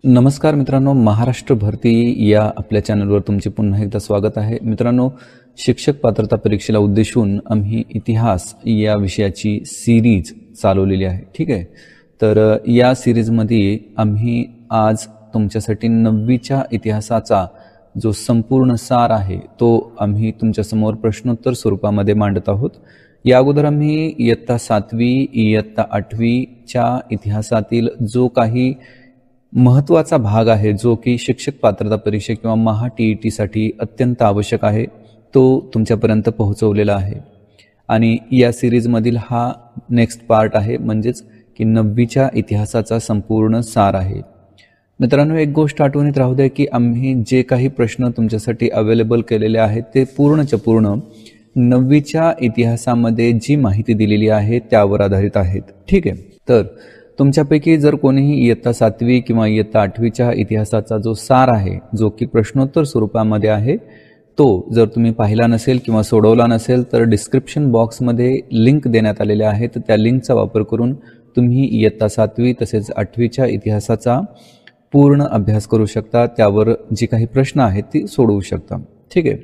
नमस्कार मित्रांनो, महाराष्ट्र भरती या आपल्या चॅनलवर तुमचे पुन्हा एकदा स्वागत आहे. मित्रांनो, शिक्षक पात्रता परीक्षेला उद्देशून आम्ही इतिहास या विषयाची सिरीज चालवलेली आहे. ठीक आहे. तर या सिरीजमध्ये आम्ही आज तुमच्यासाठी 9वीच्या इतिहासाचा जो संपूर्ण सार आहे तो आम्ही तुमच्यासमोर प्रश्नोत्तर स्वरूपामध्ये मांडत आहोत. या अगोदर आम्ही इयत्ता 7वी इयत्ता 8वीच्या इतिहासातील जो काही महत्त्वाचा भाग आहे, जो की शिक्षक पात्रता परीक्षा किंवा महा TET साठी अत्यंत आवश्यक आहे, तो तुमच्यापर्यंत पोहोचवलेला आहे. आणि या सिरीजमधील हा नेक्स्ट पार्ट आहे, म्हणजेच की 9वीच्या इतिहासाचा संपूर्ण सार आहे. मित्रांनो, एक गोष्ट आठवणीत राहू द्या की आम्ही जे काही प्रश्न तुमच्यासाठी अवेलेबल केलेले आहेत ते पूर्णच्या पूर्ण 9वीच्या इतिहासामध्ये जी माहिती दिलेली आहे त्यावर आधारित आहेत. ठीक आहे. तर तुमच्यापैकी जर कोणीही इयत्ता 7वी किंवा इयत्ता 8वीच्या इतिहासाचा जो सार आहे, जो की प्रश्नोत्तर स्वरूपामध्ये आहे, तो जर तुम्ही पाहिला नसेल किंवा सोडवला नसेल तर डिस्क्रिप्शन बॉक्समध्ये लिंक देण्यात आलेल्या आहेत. त्या लिंकचा वापर करून तुम्ही इयत्ता 7वी तसेच 8वीच्या इतिहासाचा पूर्ण अभ्यास करू शकता. त्यावर जी काही प्रश्न आहेत ती सोडवू शकता. ठीक आहे.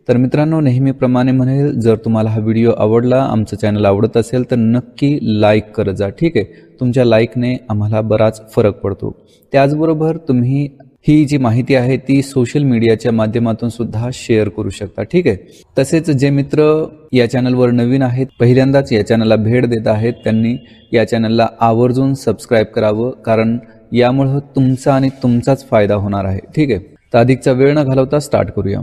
तर मित्रांनो, नेहमीप्रमाणे म्हणेल, जर तुम्हाला हा व्हिडिओ आवडला, आमचं चॅनल आवडत असेल तर नक्की लाईक करत जा. ठीक आहे. तुमच्या लाईकने आम्हाला बराच फरक पडतो. त्याचबरोबर तुम्ही ही जी माहिती आहे ती सोशल मीडियाच्या माध्यमातून सुद्धा शेअर करू शकता. ठीक आहे. तसेच जे मित्र या चॅनलवर नवीन आहेत, पहिल्यांदाच या चॅनलला भेट देत आहेत, त्यांनी या चॅनलला आवर्जून सबस्क्राईब करावं, कारण यामुळे तुमचा आणि तुमचाच फायदा होणार आहे. ठीक आहे. तर अधिकचा वेळ न घालवता स्टार्ट करूया.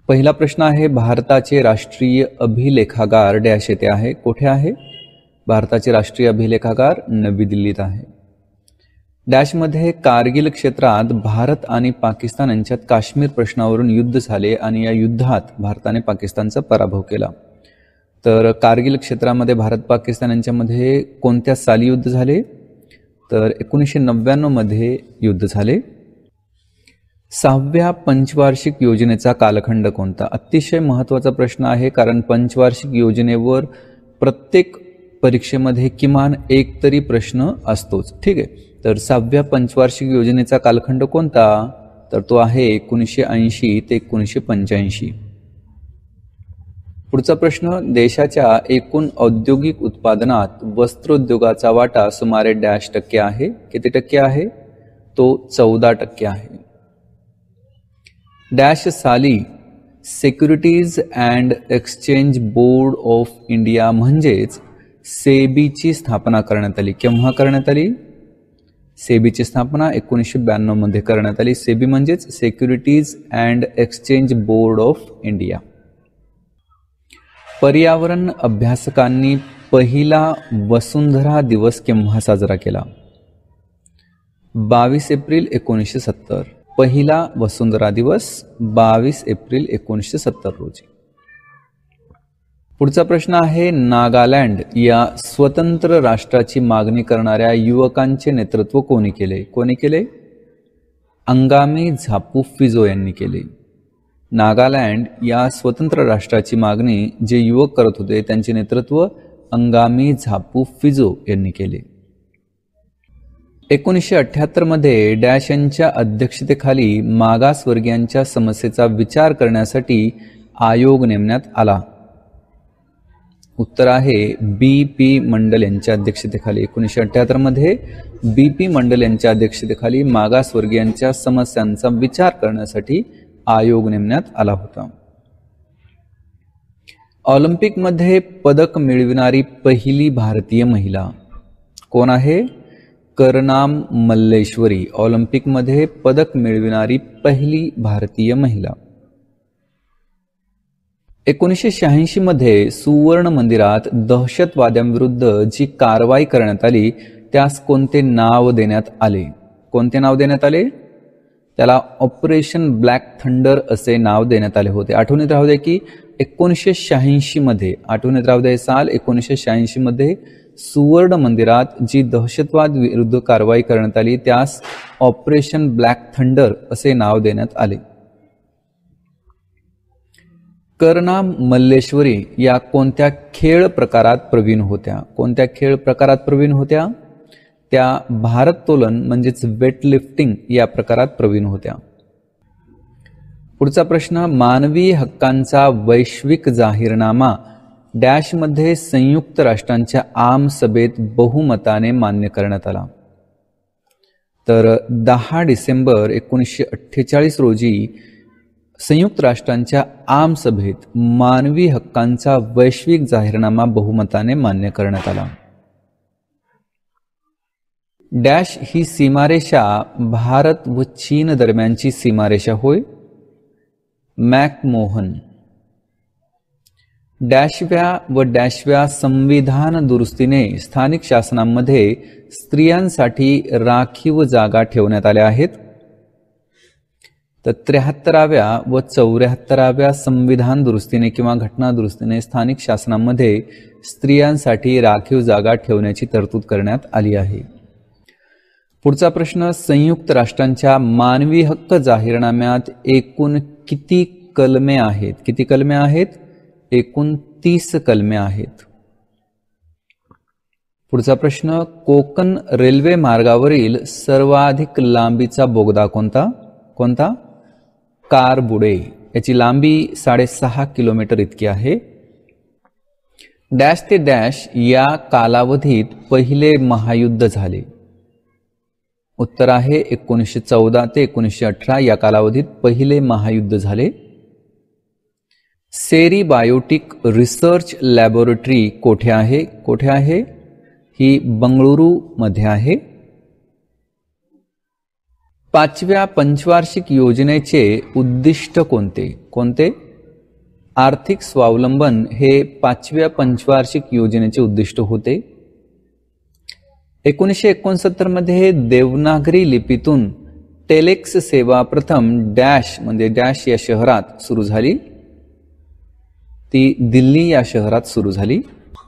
पहिला प्रश्न आहे, भारताचे राष्ट्रीय अभिलेखागार डॅश येथे आहे. कुठे आहे? भारताचे राष्ट्रीय अभिलेखागार नवी दिल्लीत आहे. डॅशमध्ये कारगिल क्षेत्रात भारत आणि पाकिस्तान यांच्यात काश्मीर प्रश्नावरून युद्ध झाले आणि या युद्धात भारताने पाकिस्तानचा पराभव केला. तर कारगिल क्षेत्रामध्ये भारत पाकिस्तान यांच्यामध्ये कोणत्या साली युद्ध झाले? तर 1999 मध्ये युद्ध झाले. 6व्या पंचवार्षिक योजनेचा कालखंड कोणता? अतिशय महत्त्वाचा प्रश्न आहे, कारण पंचवार्षिक योजनेवर प्रत्येक परीक्षेमध्ये किमान एक तरी प्रश्न असतोच. ठीक आहे. तर 6व्या पंचवार्षिक योजनेचा कालखंड कोणता? तर तो आहे 1980 ते 1985. पुढचा प्रश्न, देशाच्या एकूण औद्योगिक उत्पादनात वस्त्रोद्योगाचा वाटा सुमारे डॅश टक्के आहे. किती टक्के आहे? तो 14% आहे. डॅश साली securities and exchange board of India म्हणजेच सेबीची स्थापना करण्यात आली. केव्हा करण्यात आली? सेबीची स्थापना 1992 मध्ये करण्यात आली. सेबी म्हणजेच securities and exchange board of India. पर्यावरण अभ्यासकांनी पहिला वसुंधरा दिवस केव्हा साजरा केला? 22 एप्रिल 1970. पहिला वसुंधरा दिवस 22 एप्रिल 1970 रोजी. पुढचा प्रश्न आहे, नागालँड या स्वतंत्र राष्ट्राची मागणी करणाऱ्या युवकांचे नेतृत्व कोणी केले? कोणी केले? अंगामी झापू फिजो यांनी केले. नागालँड या स्वतंत्र राष्ट्राची मागणी जे युवक करत होते त्यांचे नेतृत्व अंगामी झापू फिजो यांनी केले. 1978 मध्ये डॅश यांच्या अध्यक्षतेखाली मागासवर्गीयांच्या समस्येचा विचार करण्यासाठी आयोग नेमण्यात आला. उत्तर आहे BP मंडल यांच्या अध्यक्षतेखाली. 1978 मध्ये BP मंडल यांच्या अध्यक्षतेखाली मागासवर्गीयांच्या समस्यांचा विचार करण्यासाठी आयोग नेमण्यात आला होता. ऑलिम्पिकमध्ये पदक मिळविणारी पहिली भारतीय महिला कोण आहे? करनाम मल्लेश्वरी. ऑलिम्पिकमध्ये पदक मिळविणारी पहिली भारतीय महिला. 1986 मध्ये सुवर्ण मंदिरात दहशतवाद्यांविरुद्ध जी कारवाई करण्यात आली त्यास कोणते नाव देण्यात आले? कोणते नाव देण्यात आले? त्याला ऑपरेशन ब्लॅक थंडर असे नाव देण्यात आले होते. आठवणीत राहू दे की 1986 मध्ये, आठवणीत राहू दे साल 1986 मध्ये सुवर्ण मंदिरात जी दहशतवाद विरुद्ध कारवाई करण्यात आली त्यास ऑपरेशन ब्लॅक थंडर असे नाव देण्यात आले. करनाम मल्लेश्वरी या कोणत्या खेळ प्रकारात प्रवीण होत्या? कोणत्या खेळ प्रकारात प्रवीण होत्या? त्या भारोत्तोलन म्हणजेच वेटलिफ्टिंग या प्रकारात प्रवीण होत्या. पुढचा प्रश्न, मानवी हक्कांचा वैश्विक जाहीरनामा डॅशमध्ये संयुक्त राष्ट्रांच्या आम सभेत बहुमताने मान्य करण्यात आला. तर 10 डिसेंबर 1948 रोजी संयुक्त राष्ट्रांच्या आम सभेत मानवी हक्कांचा वैश्विक जाहीरनामा बहुमताने मान्य करण्यात आला. डॅश ही सीमारेषा भारत व चीन दरम्यानची सीमारेषा होय. मॅकमोहन. डॅशव्या व डॅशव्या संविधान दुरुस्तीने स्थानिक शासनांमध्ये स्त्रियांसाठी राखीव जागा ठेवण्यात आल्या आहेत. तर 73व्या व 74व्या संविधान दुरुस्तीने किंवा घटना दुरुस्तीने स्थानिक शासनांमध्ये स्त्रियांसाठी राखीव जागा ठेवण्याची तरतूद करण्यात आली आहे. पुढचा प्रश्न, संयुक्त राष्ट्रांच्या मानवी हक्क जाहीरनाम्यात एकूण किती कलमे आहेत? किती कलमे आहेत? एकूण 30 कलमे आहेत. पुढचा प्रश्न, कोकण रेल्वे मार्गावरील सर्वाधिक लांबीचा बोगदा कोणता? कोणता? कारबुडे. याची लांबी 6.5 किलोमीटर इतकी आहे. डॅश ते डॅश या कालावधीत पहिले महायुद्ध झाले. उत्तर आहे 1914 ते 1918 या कालावधीत पहिले महायुद्ध झाले. सेरी बायोटिक रिसर्च लॅबोरेटरी कोठे आहे? कोठे आहे? ही बंगळुरू मध्ये आहे. 5व्या पंचवार्षिक योजनेचे उद्दिष्ट कोणते? कोणते? आर्थिक स्वावलंबन हे 5व्या पंचवार्षिक योजनेचे उद्दिष्ट होते. 1969 मध्ये देवनागरी लिपीतून टेलेक्स सेवा प्रथम डॅश म्हणजे डॅश या शहरात सुरू झाली. ती दिल्ली या शहरात सुरू झाली.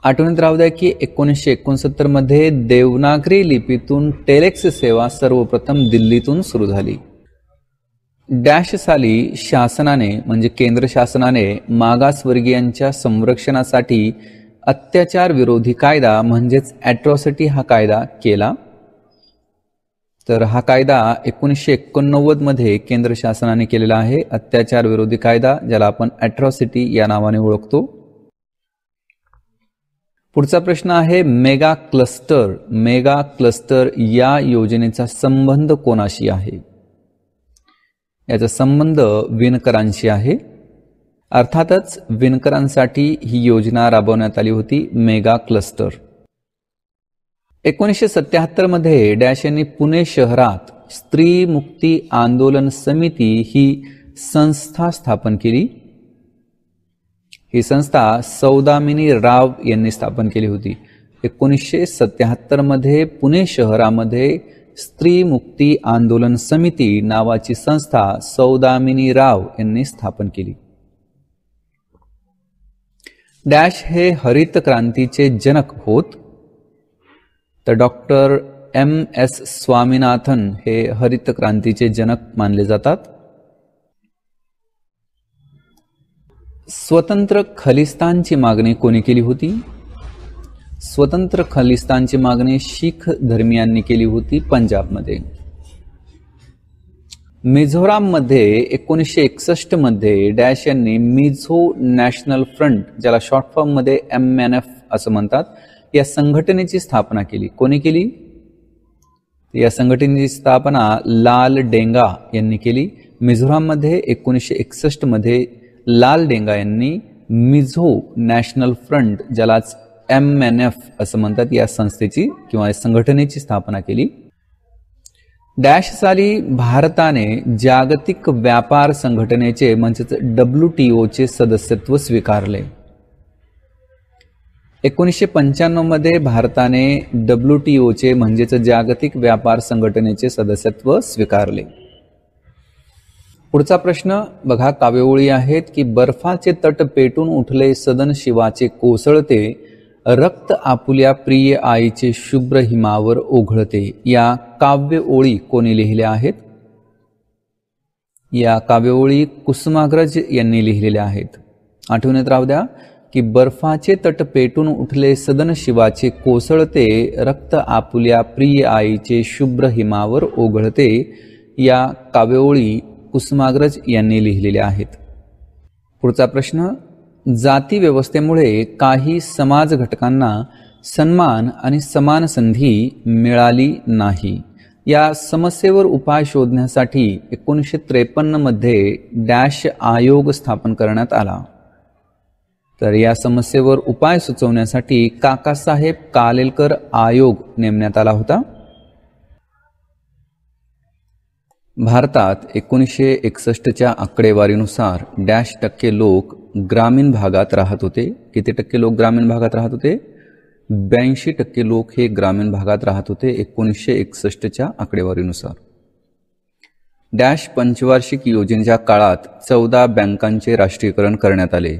आठवणीत राहू द्या की 1969 मध्ये देवनागरी लिपीतून टेलेक्स सेवा सर्वप्रथम दिल्लीतून सुरू झाली. डॅश साली शासनाने म्हणजे केंद्र शासनाने मागासवर्गीयांच्या संरक्षणासाठी अत्याचार विरोधी कायदा म्हणजेच ॲट्रॉसिटी हा कायदा केला. तर हा कायदा 1989 मध्ये केंद्र शासनाने केलेला आहे. अत्याचार विरोधी कायदा, ज्याला आपण ॲट्रॉसिटी या नावाने ओळखतो. पुढचा प्रश्न आहे, मेगा क्लस्टर. मेगा क्लस्टर या योजनेचा संबंध कोणाशी आहे? याचा संबंध विणकरांशी आहे. अर्थातच विणकरांसाठी ही योजना राबवण्यात आली होती, मेगा क्लस्टर. 1977 मध्ये डॅश यांनी पुणे शहरात स्त्री मुक्ती आंदोलन समिती ही संस्था स्थापन केली. ही संस्था सौदामिनी राव यांनी स्थापन केली होती. 1977 मध्ये पुणे शहरामध्ये स्त्री मुक्ती आंदोलन समिती नावाची संस्था सौदामिनी राव यांनी स्थापन केली. डॅश हे हरित क्रांतीचे जनक होत. तर डॉक्टर MS स्वामीनाथन हे हरित क्रांतीचे जनक मानले जातात. स्वतंत्र खलिस्तानची मागणी कोणी केली होती? स्वतंत्र खलिस्तानची मागणी शीख धर्मीयांनी केली होती पंजाबमध्ये. मिझोराममध्ये 1961 मध्ये डॅश यांनी मिझो नॅशनल फ्रंट, ज्याला शॉर्ट फॉर्म मध्ये MNF असं म्हणतात, या संघटनेची स्थापना केली. कोणी केली? या संघटनेची स्थापना लाल डेंगा यांनी केली. मिझोराममध्ये 1961 मध्ये लाल डेंगा यांनी मिझो नॅशनल फ्रंट, ज्यालाच MNF असं म्हणतात, या संस्थेची किंवा संघटनेची स्थापना केली. डॅश साली भारताने जागतिक व्यापार संघटनेचे म्हणजेच WTO चे सदस्यत्व स्वीकारले. 1995 मध्ये भारताने WTO चे म्हणजेच जागतिक व्यापार संघटनेचे सदस्यत्व स्वीकारले. पुढचा प्रश्न बघा, काव्यओळी आहेत की बर्फाचे तट पेटून उठले सदन शिवाचे कोसळते, रक्त आपुल्या प्रिय आईचे शुभ्र हिमावर ओघळते. या काव्य ओळी कोणी लिहिल्या आहेत? या काव्यओळी कुसुमाग्रज यांनी लिहिलेल्या आहेत. आठवणीत राहू द्या, की बर्फाचे तट पेटून उठले सदन शिवाचे कोसळते, रक्त आपुल्या प्रिय आईचे शुभ्र हिमावर ओघळते, या काव्यओळी कुसुमाग्रज यांनी लिहिलेल्या आहेत. पुढचा प्रश्न, जाती व्यवस्थेमुळे काही समाज घटकांना सन्मान आणि समान संधी मिळाली नाही, या समस्येवर उपाय शोधण्यासाठी 1953 मध्ये डॅश आयोग स्थापन करण्यात आला. तर या समस्येवर उपाय सुचवण्यासाठी काकासाहेब कालेलकर आयोग नेमण्यात आला होता. भारतात 1961च्या आकडेवारीनुसार डॅश टक्के लोक ग्रामीण भागात राहत होते. किती टक्के लोक ग्रामीण भागात राहत होते? 82% लोक हे ग्रामीण भागात राहत होते 1961च्या आकडेवारीनुसार. डॅश पंचवार्षिक योजनेच्या काळात 14 बँकांचे राष्ट्रीयकरण करण्यात आले.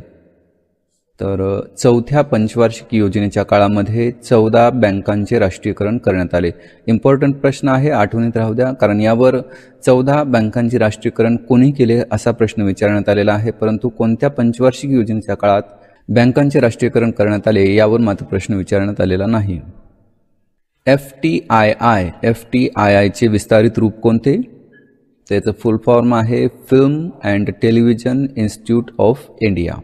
तर चौथ्या पंचवार्षिक योजनेच्या काळामध्ये 14 बँकांचे राष्ट्रीयकरण करण्यात आले. इम्पॉर्टंट प्रश्न आहे, आठवणीत राहू द्या, कारण यावर 14 बँकांचे राष्ट्रीयकरण कोणी केले असा प्रश्न विचारण्यात आलेला आहे. परंतु कोणत्या पंचवार्षिक योजनेच्या काळात बँकांचे राष्ट्रीयकरण करण्यात आले यावर मात्र प्रश्न विचारण्यात आलेला नाही. FTII चे विस्तारित रूप कोणते? त्याचं फुल फॉर्म आहे film and television institute of India.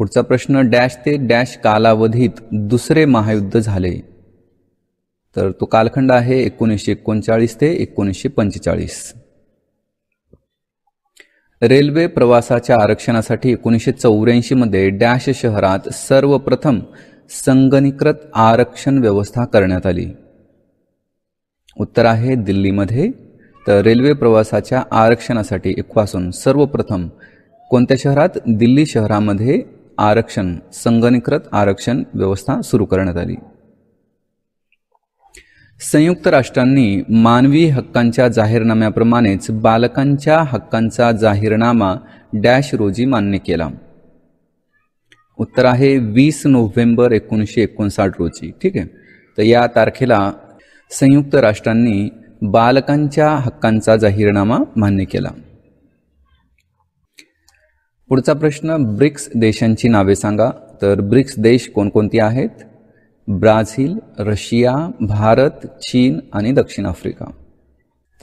पुढचा प्रश्न, डॅश ते डॅश कालावधीत दुसरे महायुद्ध झाले. तर तो कालखंड आहे 1939 ते 1945. रेल्वे प्रवासाच्या आरक्षणासाठी 1984 मध्ये डॅश शहरात सर्वप्रथम संगणकीकृत आरक्षण व्यवस्था करण्यात आली. उत्तर आहे दिल्लीमध्ये. तर रेल्वे प्रवासाच्या आरक्षणासाठी पासून सर्वप्रथम कोणत्या शहरात? दिल्ली शहरामध्ये संगणकीकृत आरक्षण व्यवस्था सुरू करण्यात आली. संयुक्त राष्ट्रांनी मानवी हक्कांच्या जाहीरनाम्याप्रमाणेच बालकांच्या हक्कांचा जाहीरनामा डॅश रोजी मान्य केला. उत्तर आहे 20 नोव्हेंबर 1959 रोजी. ठीक आहे. तर या तारखेला संयुक्त राष्ट्रांनी बालकांच्या हक्कांचा जाहीरनामा मान्य केला. पुढचा प्रश्न, ब्रिक्स देशांची नावे सांगा. तर ब्रिक्स देश कोणकोणती आहेत? ब्राझील, रशिया, भारत, चीन आणि दक्षिण आफ्रिका.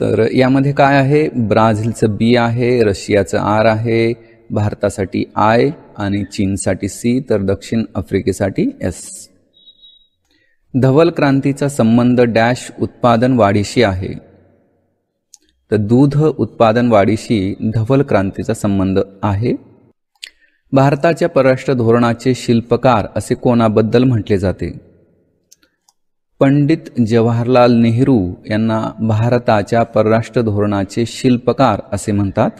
तर यामध्ये काय आहे? ब्राझीलचं B आहे, रशियाचं R आहे, भारतासाठी I आणि चीनसाठी C, तर दक्षिण आफ्रिकेसाठी S. धवल क्रांतीचा संबंध डॅश उत्पादन वाढीशी आहे. तर दूध उत्पादन वाढीशी धवल क्रांतीचा संबंध आहे. भारताच्या परराष्ट्र धोरणाचे शिल्पकार असे कोणाबद्दल म्हटले जाते? पंडित जवाहरलाल नेहरू यांना भारताच्या परराष्ट्र धोरणाचे शिल्पकार असे म्हणतात.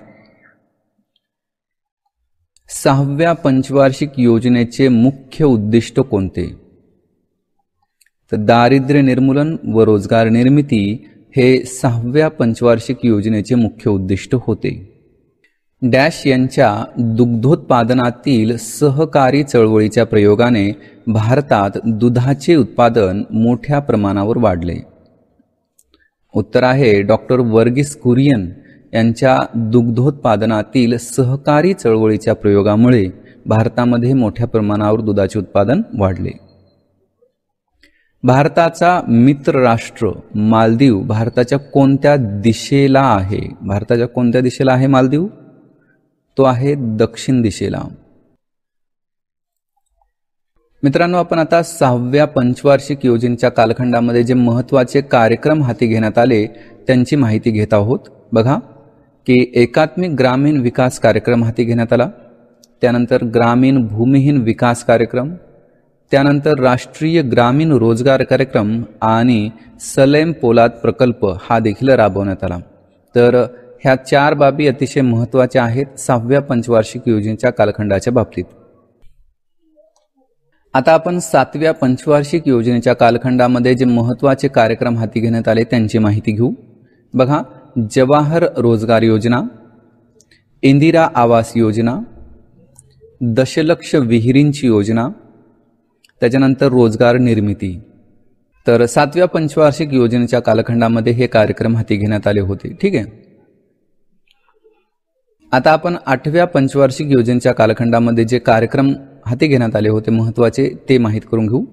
6व्या पंचवार्षिक योजनेचे मुख्य उद्दिष्ट कोणते? तर दारिद्र्य निर्मूलन व रोजगार निर्मिती हे 6व्या पंचवार्षिक योजनेचे मुख्य उद्दिष्ट होते. डॅश यांच्या दुग्धोत्पादनातील सहकारी चळवळीच्या प्रयोगाने भारतात दुधाचे उत्पादन मोठ्या प्रमाणावर वाढले. उत्तर आहे डॉक्टर वर्गीस कुरियन यांच्या दुग्धोत्पादनातील सहकारी चळवळीच्या प्रयोगामुळे भारतामध्ये मोठ्या प्रमाणावर दुधाचे उत्पादन वाढले. भारताचा मित्र राष्ट्र मालदीव भारताच्या कोणत्या दिशेला आहे? भारताच्या कोणत्या दिशेला आहे मालदीव? तो आहे दक्षिण दिशेला. मित्रांनो, आपण आता 6व्या पंचवार्षिक योजनेच्या कालखंडामध्ये जे महत्त्वाचे कार्यक्रम हाती घेण्यात आले त्यांची माहिती घेत आहोत. बघा की एकात्मिक ग्रामीण विकास कार्यक्रम हाती घेण्यात आला, त्यानंतर ग्रामीण भूमिहीन विकास कार्यक्रम, त्यानंतर राष्ट्रीय ग्रामीण रोजगार कार्यक्रम आणि सलेम पोलाद प्रकल्प हा देखील राबवण्यात आला. तर ह्या 4 बाबी अतिशय महत्त्वाच्या आहेत 6व्या पंचवार्षिक योजनेच्या कालखंडाच्या बाबतीत. आता आपण 7व्या पंचवार्षिक योजनेच्या कालखंडामध्ये जे महत्त्वाचे कार्यक्रम हाती घेण्यात आले त्यांची माहिती घेऊ. बघा, जवाहर रोजगार योजना, इंदिरा आवास योजना, दशलक्ष विहिरींची योजना, त्याच्यानंतर रोजगार निर्मिती. तर 7व्या पंचवार्षिक योजनेच्या कालखंडामध्ये हे कार्यक्रम हाती घेण्यात आले होते. ठीक आहे. आता आपण 8व्या पंचवार्षिक योजनेच्या कालखंडामध्ये जे कार्यक्रम हाती घेण्यात आले होते महत्त्वाचे ते माहित करून घेऊ.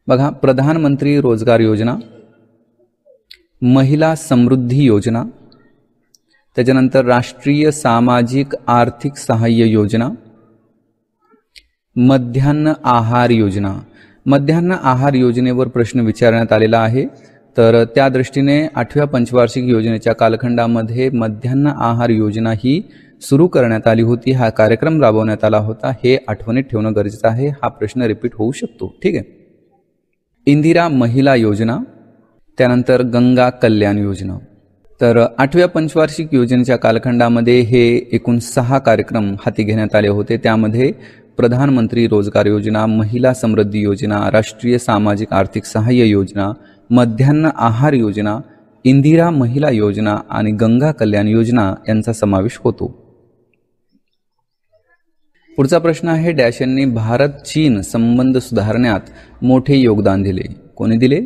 बघा, प्रधानमंत्री रोजगार योजना, महिला समृद्धी योजना, त्याच्यानंतर राष्ट्रीय सामाजिक आर्थिक सहाय्य योजना, मध्यान्ह आहार योजना. मध्यान्ह आहार योजनेवर प्रश्न विचारण्यात आलेला आहे. तर त्या दृष्टीने 8व्या पंचवार्षिक योजनेच्या कालखंडामध्ये मध्यान्ह आहार योजना ही सुरू करण्यात आली होती. हा कार्यक्रम राबवण्यात आला होता. हे आठवणीत ठेवणं गरजेचं आहे. हा प्रश्न रिपीट होऊ शकतो. ठीक आहे. इंदिरा महिला योजना, त्यानंतर गंगा कल्याण योजना. तर 8व्या पंचवार्षिक योजनेच्या कालखंडामध्ये हे एकूण 6 कार्यक्रम हाती घेण्यात आले होते. त्यामध्ये प्रधानमंत्री रोजगार योजना, महिला समृद्धी योजना, राष्ट्रीय सामाजिक आर्थिक सहाय्य योजना, मध्यान्ह आहार योजना, इंदिरा महिला योजना आणि गंगा कल्याण योजना यांचा समावेश होतो. पुढचा प्रश्न आहे, डॅश यांनी भारत चीन संबंध सुधारण्यात मोठे योगदान दिले. कोणी दिले?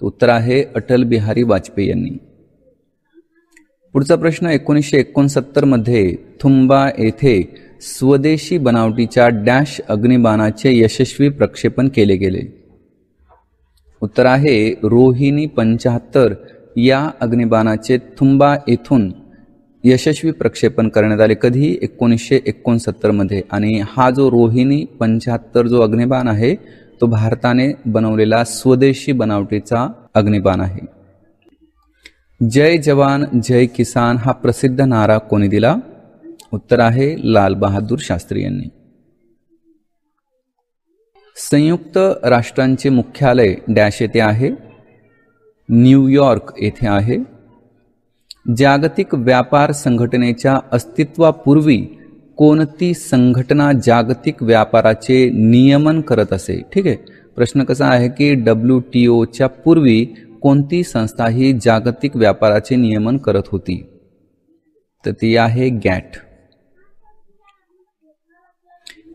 उत्तर आहे अटल बिहारी वाजपेयी यांनी. पुढचा प्रश्न, 1969 मध्ये थुंबा येथे स्वदेशी बनावटीच्या डॅश अग्निबाणाचे यशस्वी प्रक्षेपण केले गेले. उत्तर आहे रोहिणी 75 या अग्निबाणाचे थुंबा येथून यशस्वी प्रक्षेपण करण्यात आले. कधी? 1969 मध्ये. आणि हा जो रोहिणी 75 जो अग्निबाण आहे तो भारताने बनवलेला स्वदेशी बनावटीचा अग्निबाण आहे. जय जवान जय किसान हा प्रसिद्ध नारा कोणी दिला? उत्तर आहे लाल बहादूर शास्त्री यांनी. संयुक्त राष्ट्रांचे मुख्यालय डॅश येथे आहे, न्यूयॉर्क येथे आहे. जागतिक व्यापार संघटनेच्या अस्तित्वापूर्वी कोणती संघटना जागतिक व्यापाराचे नियमन करत असे? ठीक आहे. प्रश्न कसा आहे की WTOच्या पूर्वी कोणती संस्था ही जागतिक व्यापाराचे नियमन करत होती? तर ती आहे गॅट.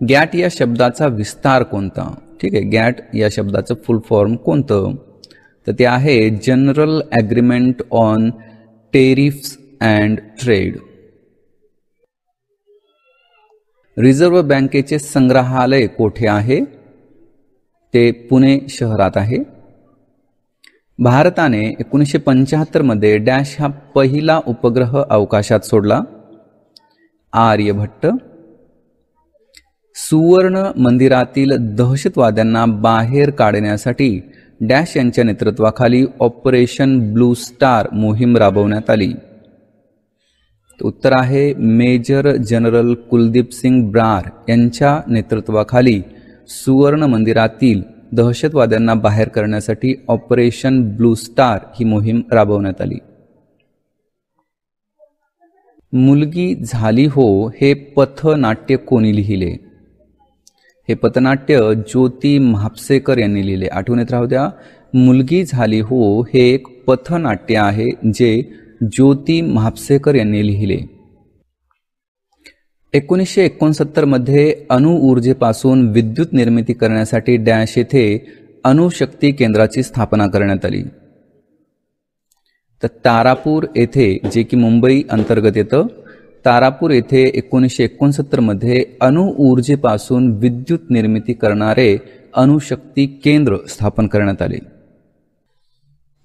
गॅट या शब्दाचा विस्तार कोणता? ठीक आहे. गॅट या शब्दाचं फुल फॉर्म कोणतं? तर ते आहे general agreement on tariffs and trade. Reserve बँकेचे संग्रहालय कोठे आहे? ते पुणे शहरात आहे. भारताने 1975 मध्ये डॅश हा पहिला उपग्रह अवकाशात सोडला. आर्यभट्ट. सुवर्ण मंदिरातील दहशतवाद्यांना बाहेर काढण्यासाठी डॅश यांच्या नेतृत्वाखाली ऑपरेशन ब्लू स्टार मोहीम राबवण्यात आली. उत्तर आहे मेजर जनरल कुलदीप सिंग ब्रार यांच्या नेतृत्वाखाली सुवर्ण मंदिरातील दहशतवाद्यांना बाहेर करण्यासाठी ऑपरेशन ब्लू स्टार ही मोहीम राबवण्यात आली. मुलगी झाली हो हे पथनाट्य कोणी लिहिले? हे पथनाट्य ज्योती म्हापसेकर यांनी लिहिले. आठवणीत राहू द्या, मुलगी झाली हो हे एक पथनाट्य आहे जे ज्योती म्हापसेकर यांनी लिहिले. 1969 मध्ये अणुऊर्जेपासून विद्युत निर्मिती करण्यासाठी डॅश येथे अणुशक्ती केंद्राची स्थापना करण्यात आली. तर तारापूर येथे, जे की मुंबई अंतर्गत येतं, तारापूर येथे 1969 मध्ये अणुऊर्जेपासून विद्युत निर्मिती करणारे अणुशक्ती केंद्र स्थापन करण्यात आले.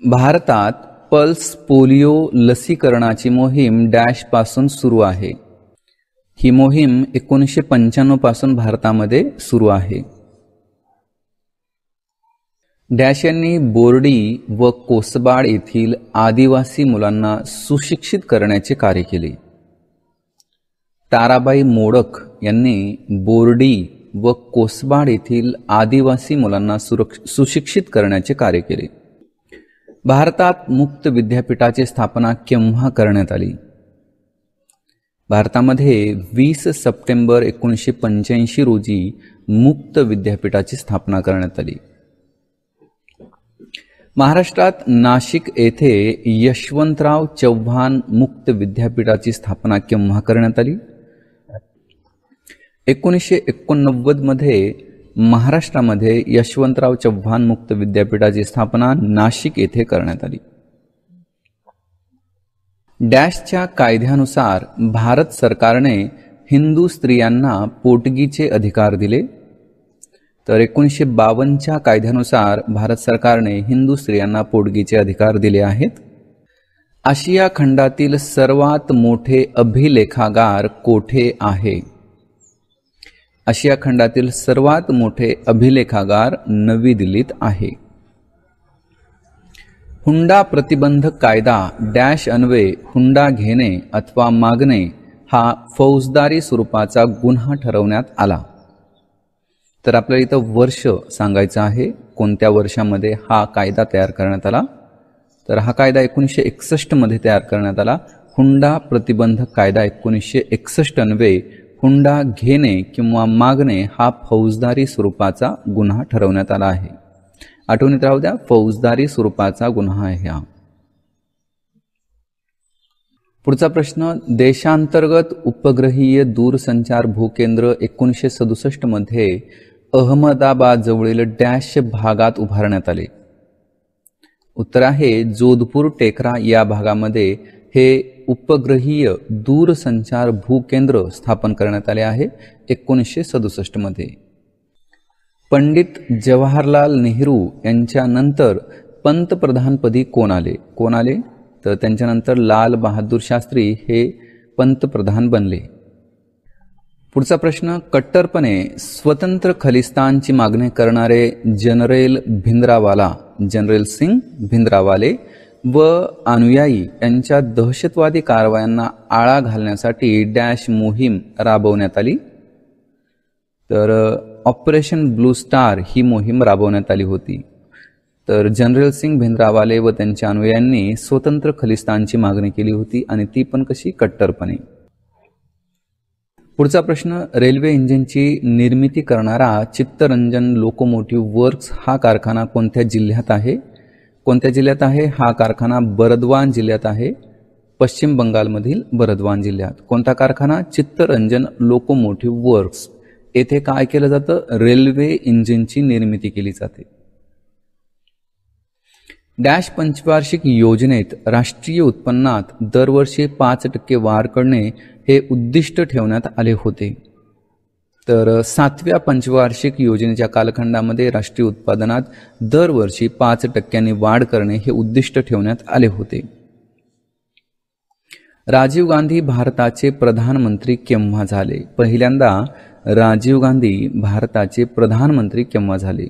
भारतात पल्स पोलिओ लसीकरणाची मोहीम डॅश पासून सुरू आहे. ही मोहीम 1995 पासून भारतामध्ये सुरू आहे. डॅश यांनी बोर्डी व कोसबाड येथील आदिवासी मुलांना सुशिक्षित करण्याचे कार्य केले. ताराबाई मोडक यांनी बोर्डी व कोसबाड येथील आदिवासी मुलांना सुशिक्षित करण्याचे कार्य केले. भारतात मुक्त विद्यापीठाची स्थापना केव्हा करण्यात आली? भारतामध्ये 20 सप्टेंबर 1985 रोजी मुक्त विद्यापीठाची स्थापना करण्यात आली. महाराष्ट्रात नाशिक येथे यशवंतराव चव्हाण मुक्त विद्यापीठाची स्थापना केव्हा करण्यात आली? 1989 मध्ये महाराष्ट्रामध्ये यशवंतराव चव्हाण मुक्त विद्यापीठाची स्थापना नाशिक येथे करण्यात आली. डॅशच्या कायद्यानुसार भारत सरकारने हिंदू स्त्रियांना पोटगीचे अधिकार दिले. तर 1952च्या कायद्यानुसार भारत सरकारने हिंदू स्त्रियांना पोटगीचे अधिकार दिले आहेत. आशिया खंडातील सर्वात मोठे अभिलेखागार कोठे आहे? आशिया खंडातील सर्वात मोठे अभिलेखागार नवी दिल्लीत आहे. हुंडा प्रतिबंधक कायदा डॅश अन्वये हुंडा घेणे अथवा मागणे हा फौजदारी स्वरूपाचा गुन्हा ठरवण्यात आला. तर आपल्याला इथं वर्ष सांगायचं आहे, कोणत्या वर्षामध्ये हा कायदा तयार करण्यात आला. तर हा कायदा 1961 मध्ये तयार करण्यात आला. हुंडा प्रतिबंधक कायदा 1961 अन्वये हुंडा घेणे किंवा मागणे हा फौजदारी स्वरूपाचा गुन्हा ठरवण्यात आला आहे. आठवणीत राहू द्या, फौजदारी स्वरूपाचा गुन्हा आहे हा. पुढचा प्रश्न, देशांतर्गत उपग्रहीय दूरसंचार भूकेंद्र 1967 मध्ये अहमदाबाद जवळील डॅश भागात उभारण्यात आले. उत्तर आहे जोधपूर टेकरा या भागामध्ये हे उपग्रहीय दूरसंचार भूकेंद्र स्थापन करण्यात आले आहे 1967 मध्ये. पंडित जवाहरलाल नेहरू यांच्यानंतर पंतप्रधानपदी कोण आले? तर त्यांच्यानंतर लाल बहादूर शास्त्री हे पंतप्रधान बनले. पुढचा प्रश्न, कट्टरपणे स्वतंत्र खलिस्तानची मागणी करणारे जनरल सिंग भिंद्रावाले व अनुयायी यांच्या दहशतवादी कारवायांना आळा घालण्यासाठी डॅश मोहीम राबवण्यात आली. तर ऑपरेशन ब्लू स्टार ही मोहीम राबवण्यात आली होती. तर जनरल सिंग भिंद्रावाले व त्यांच्या अनुयायांनी स्वतंत्र खलिस्तानची मागणी केली होती आणि ती पण कशी? कट्टरपणे. पुढचा प्रश्न, रेल्वे इंजिनची निर्मिती करणारा चित्तरंजन लोकोमोटिव्ह वर्क्स हा कारखाना कोणत्या जिल्ह्यात आहे? हा कारखाना बरद्वान जिल्ह्यात आहे, पश्चिम बंगालमधील बरद्वान जिल्ह्यात. कोणता कारखाना? Chittaranjan locomotive works. येथे काय केलं जातं? रेल्वे इंजिनची निर्मिती केली जाते. डॅश पंचवार्षिक योजनेत राष्ट्रीय उत्पन्नात दरवर्षी 5% वाढ करणे हे उद्दिष्ट ठेवण्यात आले होते. तर 7व्या पंचवार्षिक योजनेच्या कालखंडामध्ये राष्ट्रीय उत्पादनात दरवर्षी 5% वाढ करणे हे उद्दिष्ट ठेवण्यात आले होते. राजीव गांधी भारताचे प्रधानमंत्री केव्हा झाले? पहिल्यांदा राजीव गांधी भारताचे प्रधानमंत्री केव्हा झाले?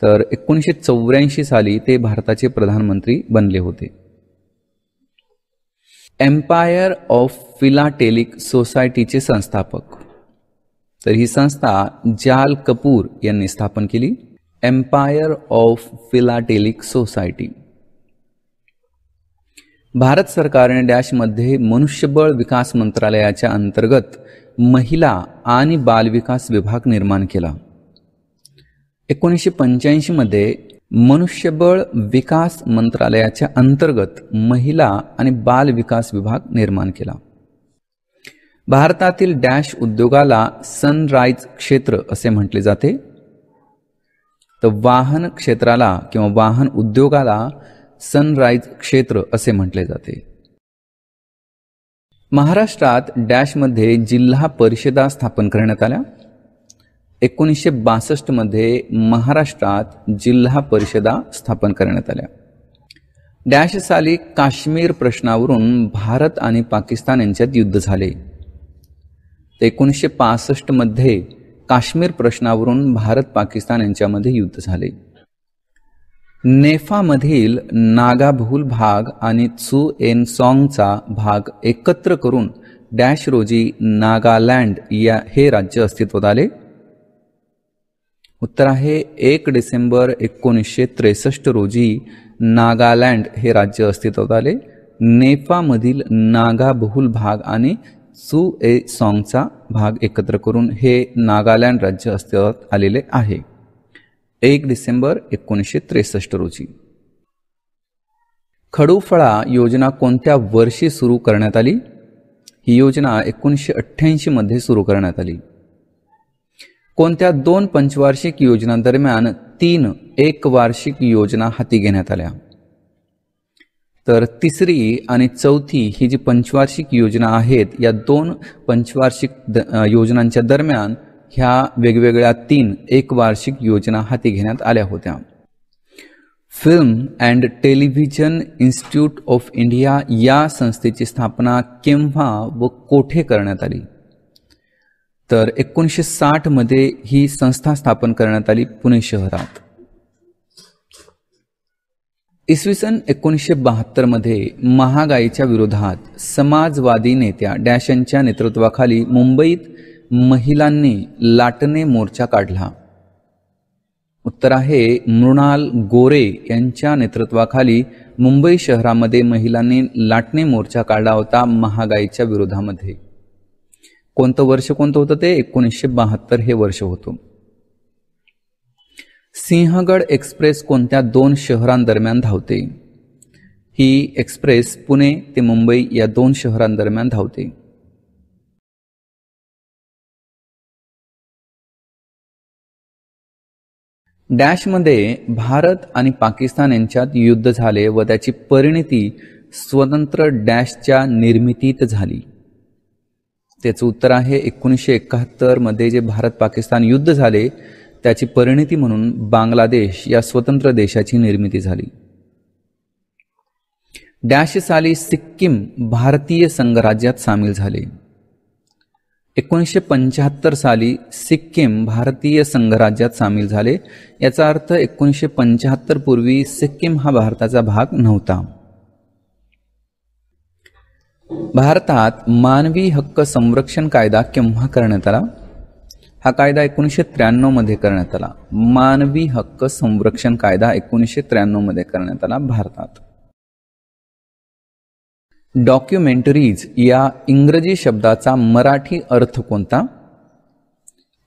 तर 1984 साली ते भारताचे प्रधानमंत्री बनले होते. एम्पायर ऑफ फिलाटेलिक सोसायटीचे संस्थापक. तर ही संस्था जाल कपूर यांनी स्थापन केली. Empire of philatelic society. Bharat सरकारने डॅशमध्ये मनुष्यबळ विकास मंत्रालयाच्या अंतर्गत महिला आणि बालविकास विभाग निर्माण केला. 1985 मध्ये मनुष्यबळ विकास मंत्रालयाच्या अंतर्गत महिला आणि बाल विकास विभाग निर्माण केला. भारतातील डॅश उद्योगाला सनराइज क्षेत्र असे म्हटले जाते. तर वाहन क्षेत्राला किंवा वाहन उद्योगाला सनराइज क्षेत्र असे म्हटले जाते. महाराष्ट्रात डॅशमध्ये जिल्हा परिषदा स्थापन करण्यात आल्या. 1962 मध्ये महाराष्ट्रात जिल्हा परिषदा स्थापन करण्यात आल्या. डॅश साली काश्मीर प्रश्नावरून भारत आणि पाकिस्तान यांच्यात युद्ध झाले. 1965 मध्ये काश्मीर प्रश्नावरून भारत पाकिस्तान यांच्यामध्ये युद्ध झाले. नेफामधील नागाबहुल भाग आणि त्सुएनसॉंगचा भाग एकत्र करून डॅश रोजी नागालँड हे राज्य अस्तित्वात आले. उत्तर आहे 1 डिसेंबर 1963 रोजी नागालँड हे राज्य अस्तित्वात आले. नेफामधील नागाबहुल भाग आणि त्सुएनसॉंगचा भाग एकत्र करून हे नागालँड राज्य अस्तित्वात आलेले आहे 1 डिसेंबर 1963 रोजी. खडूफळा योजना कोणत्या वर्षी सुरू करण्यात आली? ही योजना 1988 मध्ये सुरू करण्यात आली. कोणत्या 2 पंचवार्षिक योजनांदरम्यान 3 एकवार्षिक योजना हाती घेण्यात आल्या? तर तिसरी आणि चौथी ही जी पंचवार्षिक योजना आहेत, या 2 पंचवार्षिक योजनांच्या दरम्यान ह्या वेगवेगळ्या 3 एकवार्षिक योजना हाती घेण्यात आल्या होत्या. Film and television institute of India या संस्थेची स्थापना केव्हा व कोठे करण्यात आली? तर 1960 मध्ये ही संस्था स्थापन करण्यात आली पुणे शहरात. इसवी सन 1972 मध्ये महागाईच्या विरोधात समाजवादी नेत्या डॅश यांच्या नेतृत्वाखाली मुंबईत महिलांनी लाटणे मोर्चा काढला. उत्तर आहे मृणाल गोरे यांच्या नेतृत्वाखाली मुंबई शहरामध्ये महिलांनी लाटणे मोर्चा काढला होता महागाईच्या विरोधामध्ये. कोणतं वर्ष कोणतं होतं ते? 1972 हे वर्ष होतं. सिंहगड एक्सप्रेस कोणत्या 2 शहरांदरम्यान धावते? ही एक्सप्रेस पुणे ते मुंबई या 2 शहरांदरम्यान धावते. डॅशमध्ये भारत आणि पाकिस्तान यांच्यात युद्ध झाले व त्याची परिणती स्वतंत्र डॅशच्या निर्मितीत झाली. त्याचं उत्तर आहे 1971 मध्ये जे भारत पाकिस्तान युद्ध झाले त्याची परिणती म्हणून बांगलादेश या स्वतंत्र देशाची निर्मिती झाली. डॅश साली सिक्कीम भारतीय संघराज्यात सामील झाले. 1975 साली सिक्कीम भारतीय संघराज्यात सामील झाले. याचा अर्थ 1975 पूर्वी सिक्कीम हा भारताचा भाग नव्हता. भारतात मानवी हक्क संरक्षण कायदा केव्हा करण्यात आला? हा कायदा 1993 मध्ये करण्यात आला. मानवी हक्क संरक्षण कायदा 1993 मध्ये करण्यात आला भारतात. डॉक्युमेंटरीज या इंग्रजी शब्दाचा मराठी अर्थ कोणता?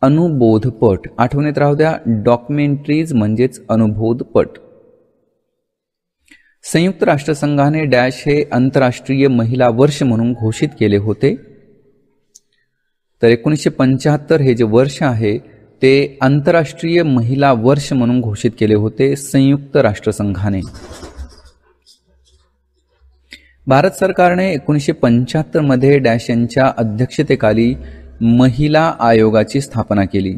अनुभोधपट. आठवणीत राहू द्या, डॉक्युमेंटरीज म्हणजेच अनुभोधपट. संयुक्त राष्ट्रसंघाने डॅश हे आंतरराष्ट्रीय महिला वर्ष म्हणून घोषित केले होते. तर 1975 हे जे वर्ष आहे ते आंतरराष्ट्रीय महिला वर्ष म्हणून घोषित केले होते संयुक्त राष्ट्रसंघाने. भारत सरकारने 1975 मध्ये डॅश यांच्या अध्यक्षतेखाली महिला आयोगाची स्थापना केली.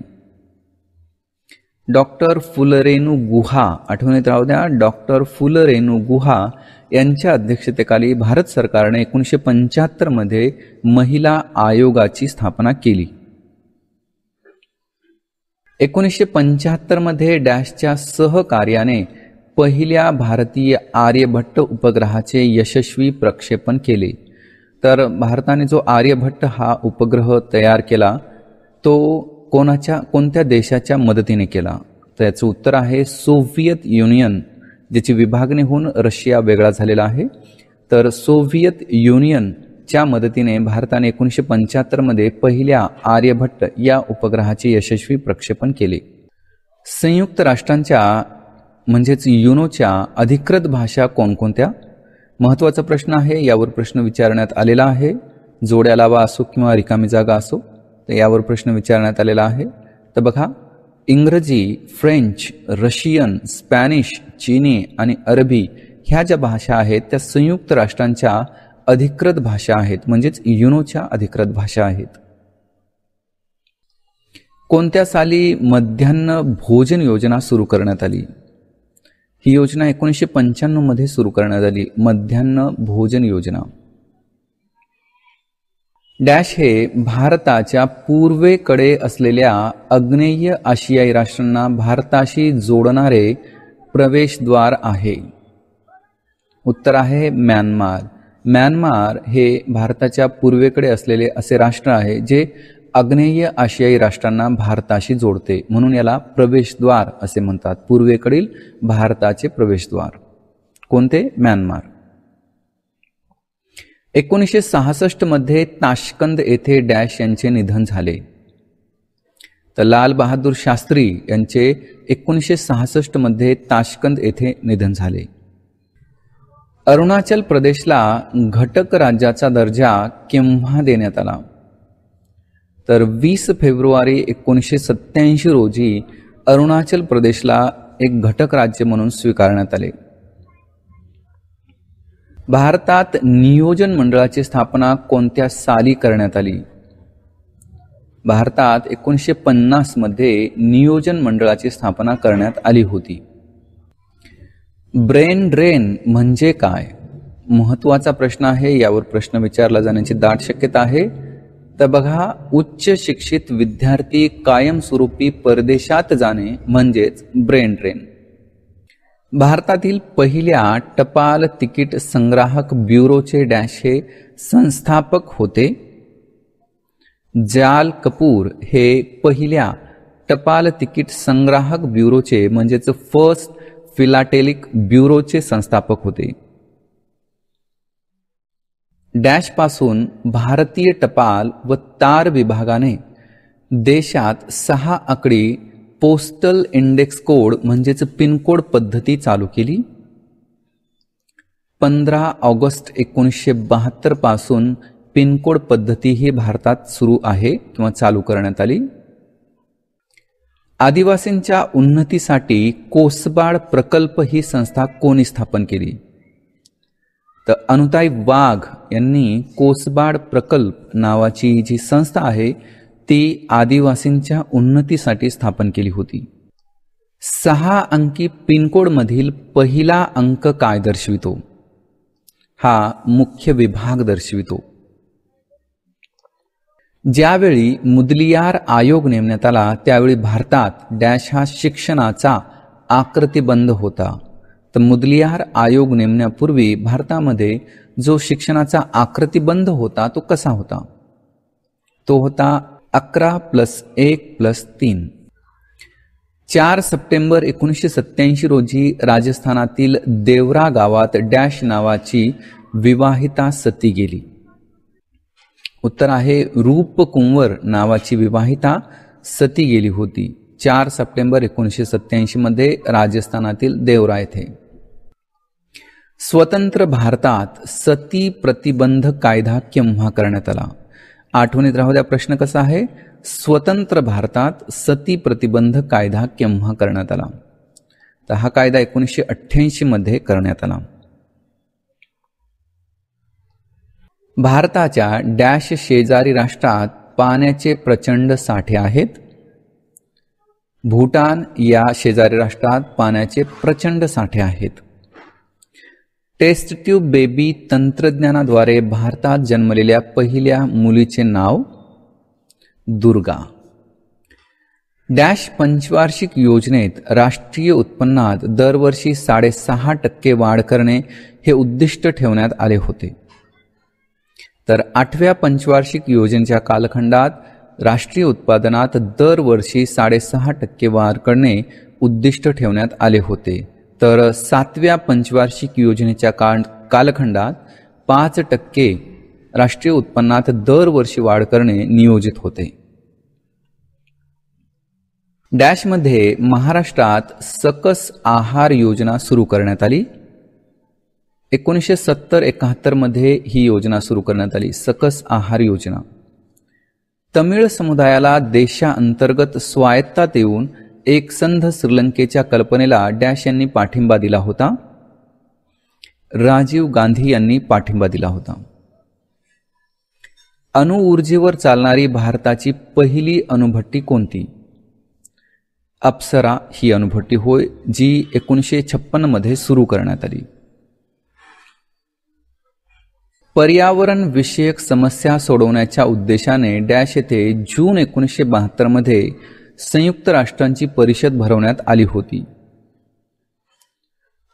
डॉक्टर फुलरेणू गुहा, आठवणीत राहू द्या, डॉक्टर फुलरेणू गुहा यांच्या अध्यक्षतेखाली भारत सरकारने 1975 मध्ये महिला आयोगाची स्थापना केली. 1975 मध्ये डॅशच्या सहकार्याने पहिल्या भारतीय आर्यभट्ट उपग्रहाचे यशस्वी प्रक्षेपण केले. तर भारताने जो आर्यभट्ट हा उपग्रह तयार केला तो कोणत्या देशाच्या मदतीने केला? तर याचं उत्तर आहे सोव्हिएत युनियन, ज्याची विभागणी होऊन रशिया वेगळा झालेला आहे. तर सोव्हिएत युनियनच्या मदतीने भारताने 1975 मध्ये पहिल्या आर्यभट्ट या उपग्रहाचे यशस्वी प्रक्षेपण केले. संयुक्त राष्ट्रांच्या म्हणजेच युनोच्या अधिकृत भाषा कोणकोणत्या? महत्त्वाचा प्रश्न आहे. यावर प्रश्न विचारण्यात आलेला आहे. जोड्या लावा असो किंवा रिकामी जागा असो, तर यावर प्रश्न विचारण्यात आलेला आहे. तर बघा, इंग्रजी, फ्रेंच, रशियन, स्पॅनिश, चीनी आणि अरबी ह्या ज्या भाषा आहेत त्या संयुक्त राष्ट्रांच्या अधिकृत भाषा आहेत, म्हणजेच युनोच्या अधिकृत भाषा आहेत. कोणत्या साली मध्यान्ह भोजन योजना सुरू करण्यात आली? ही योजना 1995 मध्ये सुरू करण्यात आली, मध्यान्ह भोजन योजना. डॅश हे भारताच्या पूर्वेकडे असलेल्या आग्नेय आशियाई राष्ट्रांना भारताशी जोडणारे प्रवेशद्वार आहे. उत्तर आहे म्यानमार. म्यानमार हे भारताच्या पूर्वेकडे असलेले असे राष्ट्र आहे जे आग्नेय आशियाई राष्ट्रांना भारताशी जोडते, म्हणून याला प्रवेशद्वार असे म्हणतात. पूर्वेकडील भारताचे प्रवेशद्वार कोणते? म्यानमार. 1966 मध्ये ताशकंद येथे डॅश यांचे निधन झाले. तर लाल बहादूर शास्त्री यांचे 1966 मध्ये ताशकंद येथे निधन झाले. अरुणाचल प्रदेशला घटक राज्याचा दर्जा केव्हा देण्यात आला? तर 20 फेब्रुवारी 1987 रोजी अरुणाचल प्रदेशला एक घटक राज्य म्हणून स्वीकारण्यात आले. भारतात नियोजन मंडळाची स्थापना कोणत्या साली करण्यात आली? भारतात 1950 मध्ये नियोजन मंडळाची स्थापना करण्यात आली होती. ब्रेन ड्रेन म्हणजे काय? महत्त्वाचा प्रश्न आहे. यावर प्रश्न विचारला जाण्याची दाट शक्यता आहे. तर बघा, उच्च शिक्षित विद्यार्थी कायमस्वरूपी परदेशात जाणे म्हणजेच ब्रेन ड्रेन. भारतातील पहिल्या टपाल तिकीट संग्राहक ब्युरोचे डॅश हे संस्थापक होते. जाल कपूर हे पहिल्या टपाल तिकीट संग्राहक ब्युरोचे म्हणजेच फर्स्ट फिलाटेलिक ब्युरोचे संस्थापक होते. डॅश पासून भारतीय टपाल व तार विभागाने देशात 6 आकडी पोस्टल इंडेक्स कोड म्हणजेच पिनकोड पद्धती चालू केली. 15 ऑगस्ट 1972 पासून पिनकोड पद्धती ही भारतात सुरू आहे किंवा चालू करण्यात आली. आदिवासींच्या उन्नतीसाठी कोसबाड प्रकल्प ही संस्था कोणी स्थापन केली? तर अनुताई वाघ यांनी कोसबाड प्रकल्प नावाची जी संस्था आहे ती आदिवासींच्या उन्नतीसाठी स्थापन केली होती. 6 अंकी पिनकोड मधील पहिला अंक काय दर्शवितो? हा मुख्य विभाग दर्शवितो. ज्यावेळी मुदलियार आयोग नेमण्यात आला त्यावेळी भारतात डॅश हा शिक्षणाचा आकृतिबंध होता. तर मुदलियार आयोग नेमण्यापूर्वी भारतामध्ये जो शिक्षणाचा आकृतिबंध होता तो कसा होता? तो होता 11+1+3. 4 सप्टेंबर 1987 रोजी राजस्थानातील देवरा गावात डॅश नावाची विवाहिता सती गेली. उत्तर आहे रूपकुंवर नावाची विवाहिता सती गेली होती 4 सप्टेंबर 1987 मध्ये राजस्थानातील देवरा येथे. स्वतंत्र भारतात सती प्रतिबंध कायदा केव्हा करण्यात आला? आठवणीत राहू द्या प्रश्न कसा आहे. स्वतंत्र भारतात सती प्रतिबंध कायदा केव्हा करण्यात आला? तर हा कायदा 1988 मध्ये करण्यात आला. भारताच्या डॅश शेजारी राष्ट्रात पाण्याचे प्रचंड साठे आहेत. भूटान या शेजारी राष्ट्रात पाण्याचे प्रचंड साठे आहेत. टेस्ट ट्यूब बेबी तंत्रज्ञानाद्वारे भारतात जन्मलेल्या पहिल्या मुलीचे नाव दुर्गा. डॅश पंचवार्षिक योजनेत राष्ट्रीय उत्पन्नात दरवर्षी 6.5% वाढ करणे हे उद्दिष्ट ठेवण्यात आले होते. तर 8व्या पंचवार्षिक योजनेच्या कालखंडात राष्ट्रीय उत्पादनात दरवर्षी 6.5% वाढ करणे उद्दिष्ट ठेवण्यात आले होते. तर 7व्या पंचवार्षिक योजनेच्या कालखंडात 5% राष्ट्रीय उत्पन्नात दरवर्षी वाढ करणे नियोजित होते. डॅशमध्ये महाराष्ट्रात सकस आहार योजना सुरू करण्यात आली. 1970-71 मध्ये ही योजना सुरू करण्यात आली, सकस आहार योजना. तमिळ समुदायाला देशांतर्गत स्वायत्ता देऊन एकसंध श्रीलंकेच्या कल्पनेला डॅश यांनी पाठिंबा दिला होता. राजीव गांधी यांनी पाठिंबा दिला होता. अणुऊर्जेवर चालणारी भारताची पहिली अणुभट्टी कोणती? अप्सरा ही अणुभट्टी होय, जी 1956 मध्ये सुरू करण्यात आली. पर्यावरण विषयक समस्या सोडवण्याच्या उद्देशाने डॅश येथे जून 1972 मध्ये संयुक्त राष्ट्रांची परिषद भरवण्यात आली होती.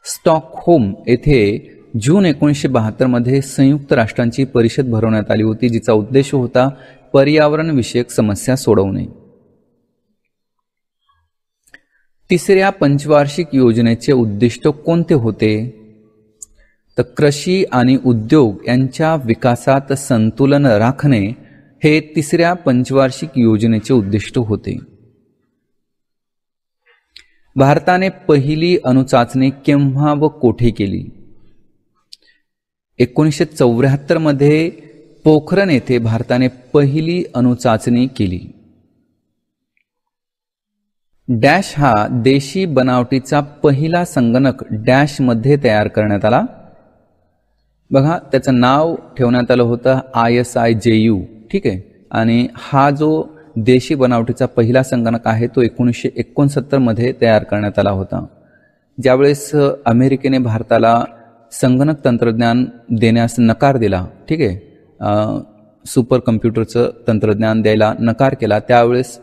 स्टॉकहोम येथे जून 1972 मध्ये संयुक्त राष्ट्रांची परिषद भरवण्यात आली होती, जिचा उद्देश होता पर्यावरण विषयक समस्या सोडवणे. 3ऱ्या पंचवार्षिक योजनेचे उद्दिष्ट कोणते होते? तर कृषी आणि उद्योग यांच्या विकासात संतुलन राखणे हे 3ऱ्या पंचवार्षिक योजनेचे उद्दिष्ट होते. भारताने पहिली अणुचाचणी केव्हा व कोठे केली? 1974 मध्ये पोखरण येथे भारताने पहिली अणुचाचणी केली. डॅश हा देशी बनावटीचा पहिला संगणक डॅश मध्ये तयार करण्यात आला. बघा, त्याचं नाव ठेवण्यात आलं होतं ISIJU. ठीक आहे. आणि हा जो देशी बनावटीचा पहिला संगणक आहे तो 1969 मध्ये तयार करण्यात आला होता. ज्यावेळेस अमेरिकेने भारताला संगणक तंत्रज्ञान देण्यास नकार दिला, ठीक आहे, सुपर कम्प्युटरचं तंत्रज्ञान द्यायला नकार केला, त्यावेळेस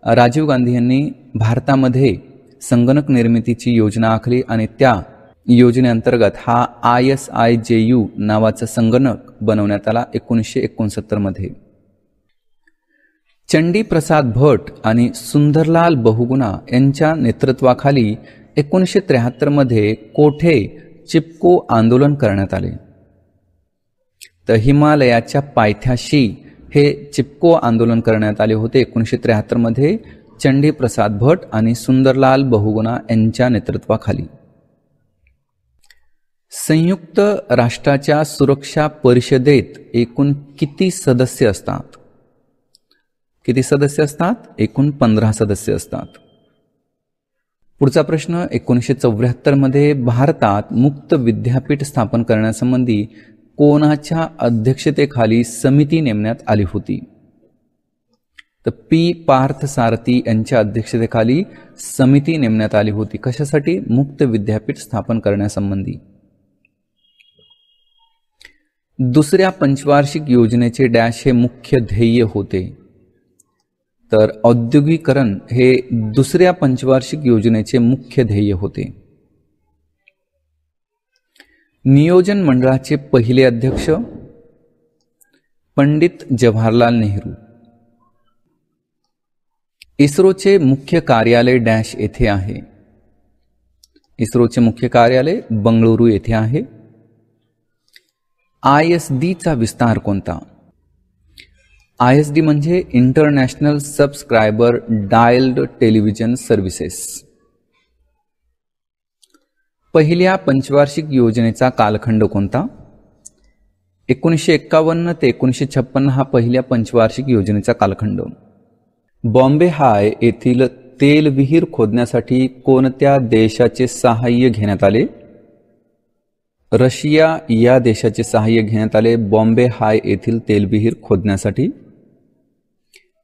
राजीव गांधी यांनी भारतामध्ये संगणक निर्मितीची योजना आखली आणि त्या योजनेअंतर्गत हा ISIJU नावाचा संगणक बनवण्यात आला 1969 मध्ये. चंडी प्रसाद भट आणि सुंदरलाल बहुगुणा यांच्या नेतृत्वाखाली 1973 मध्ये कोठे चिपको आंदोलन करण्यात आले. तर हिमालयाच्या पायथ्याशी हे चिपको आंदोलन करण्यात आले होते 1973 मध्ये चंडी प्रसाद भट आणि सुंदरलाल बहुगुणा यांच्या नेतृत्वाखाली. संयुक्त राष्ट्राच्या सुरक्षा परिषदेत एकूण किती सदस्य असतात? किती सदस्य असतात? एकूण 15 सदस्य असतात. पुढचा प्रश्न, 1974 मध्ये भारतात मुक्त विद्यापीठ स्थापन करण्यासंबंधी कोणाच्या अध्यक्षतेखाली समिती नेमण्यात आली होती? तर P. पार्थ सारथी यांच्या अध्यक्षतेखाली समिती नेमण्यात आली होती. कशासाठी? मुक्त विद्यापीठ स्थापन करण्यासंबंधी. दुसऱ्या पंचवार्षिक योजनेचे डॅश हे मुख्य ध्येय होते. तर औद्योगिकरण हे दुसऱ्या पंचवार्षिक योजनेचे मुख्य ध्येय होते. नियोजन मंडळाचे पहिले अध्यक्ष पंडित जवाहरलाल नेहरू. इस्रोचे मुख्य कार्यालय डॅश येथे आहे. इस्रोचे मुख्य कार्यालय बंगळुरू येथे आहे. ISD चा विस्तार कोणता? ISD म्हणजे international subscriber dialled television services. पहिल्या पंचवार्षिक योजनेचा कालखंड कोणता? 1951 ते 1956 हा पहिल्या पंचवार्षिक योजनेचा कालखंड. बॉम्बे हाय येथील तेलविहीर खोदण्यासाठी कोणत्या देशाचे सहाय्य घेण्यात आले? रशिया या देशाचे सहाय्य घेण्यात आले बॉम्बे हाय येथील तेलविहीर खोदण्यासाठी.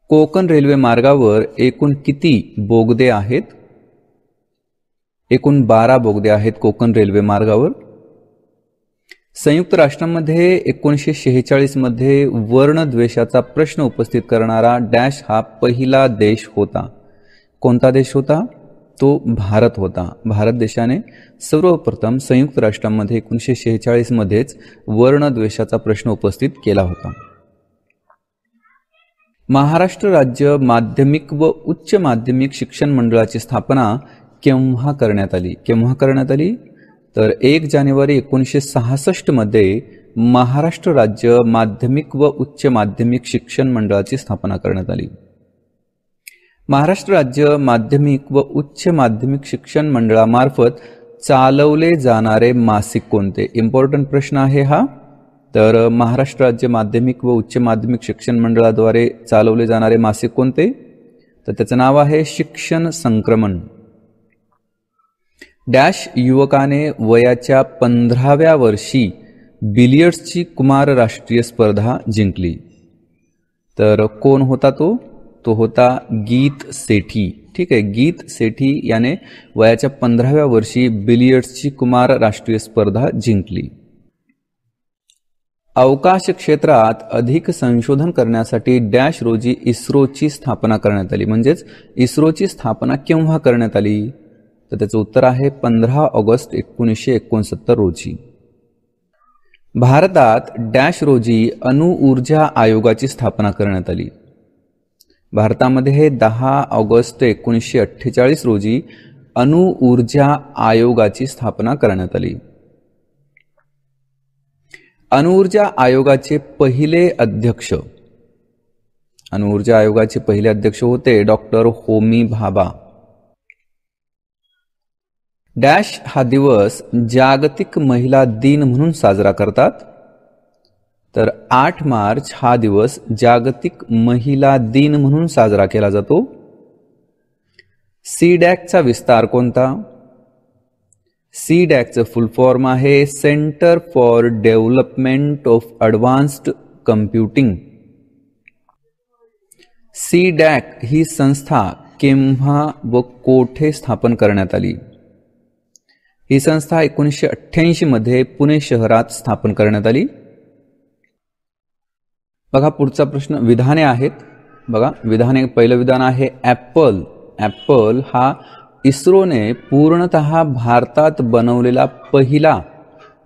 कोकण रेल्वे मार्गावर एकूण किती बोगदे आहेत? एकूण 12 बोगदे आहेत कोकण रेल्वे मार्गावर. संयुक्त राष्ट्रांमध्ये 1946 मध्ये वर्णद्वेषाचा प्रश्न उपस्थित करणारा डॅश हा पहिला देश होता. कोणता देश होता? तो भारत होता. भारत देशाने सर्वप्रथम संयुक्त राष्ट्रांमध्ये 1946 मध्येच वर्णद्वेषाचा प्रश्न उपस्थित केला होता. महाराष्ट्र राज्य माध्यमिक व उच्च माध्यमिक शिक्षण मंडळाची स्थापना केव्हा करण्यात आली? केव्हा करण्यात आली? तर 1 जानेवारी 1966 मध्ये महाराष्ट्र राज्य माध्यमिक व उच्च माध्यमिक शिक्षण मंडळाची स्थापना करण्यात आली. महाराष्ट्र राज्य माध्यमिक व उच्च माध्यमिक शिक्षण मंडळामार्फत चालवले जाणारे मासिक कोणते? इम्पॉर्टंट प्रश्न आहे हा. तर महाराष्ट्र राज्य माध्यमिक व उच्च माध्यमिक शिक्षण मंडळाद्वारे चालवले जाणारे मासिक कोणते? तर त्याचं नाव आहे शिक्षण संक्रमण. डॅश युवकाने वयाच्या 15व्या वर्षी बिलियर्ड्सची कुमार राष्ट्रीय स्पर्धा जिंकली. तर कोण होता तो? तो होता गीत सेठी. ठीक आहे, गीत सेठी याने वयाच्या 15व्या वर्षी बिलियर्ड्सची कुमार राष्ट्रीय स्पर्धा जिंकली. अवकाश क्षेत्रात अधिक संशोधन करण्यासाठी डॅश रोजी इस्रोची स्थापना करण्यात आली. म्हणजेच इस्रोची स्थापना केव्हा करण्यात आली? तर त्याचं उत्तर आहे 15 ऑगस्ट 1969 रोजी. भारतात डॅश रोजी अणुऊर्जा आयोगाची स्थापना करण्यात आली. भारतामध्ये 10 ऑगस्ट 1948 रोजी अणुऊर्जा आयोगाची स्थापना करण्यात आली. अणुऊर्जा आयोगाचे पहिले अध्यक्ष होते डॉक्टर होमी भाभा. डॅश हा दिवस जागतिक महिला दिन म्हणून साजरा करतात. तर 8 मार्च हा दिवस जागतिक महिला दिन म्हणून साजरा केला जातो. सीडॅकचा विस्तार कोणता? CDACचं फुल फॉर्म आहे centre for development of advanced computing. CDAC ही संस्था केव्हा व कोठे स्थापन करण्यात आली? ही संस्था 1988 मध्ये पुणे शहरात स्थापन करण्यात आली. बघा पुढचा प्रश्न, विधाने आहेत. बघा विधाने, पहिलं विधान आहे ॲपल. ॲपल हा इस्रोने पूर्णतः भारतात बनवलेला पहिला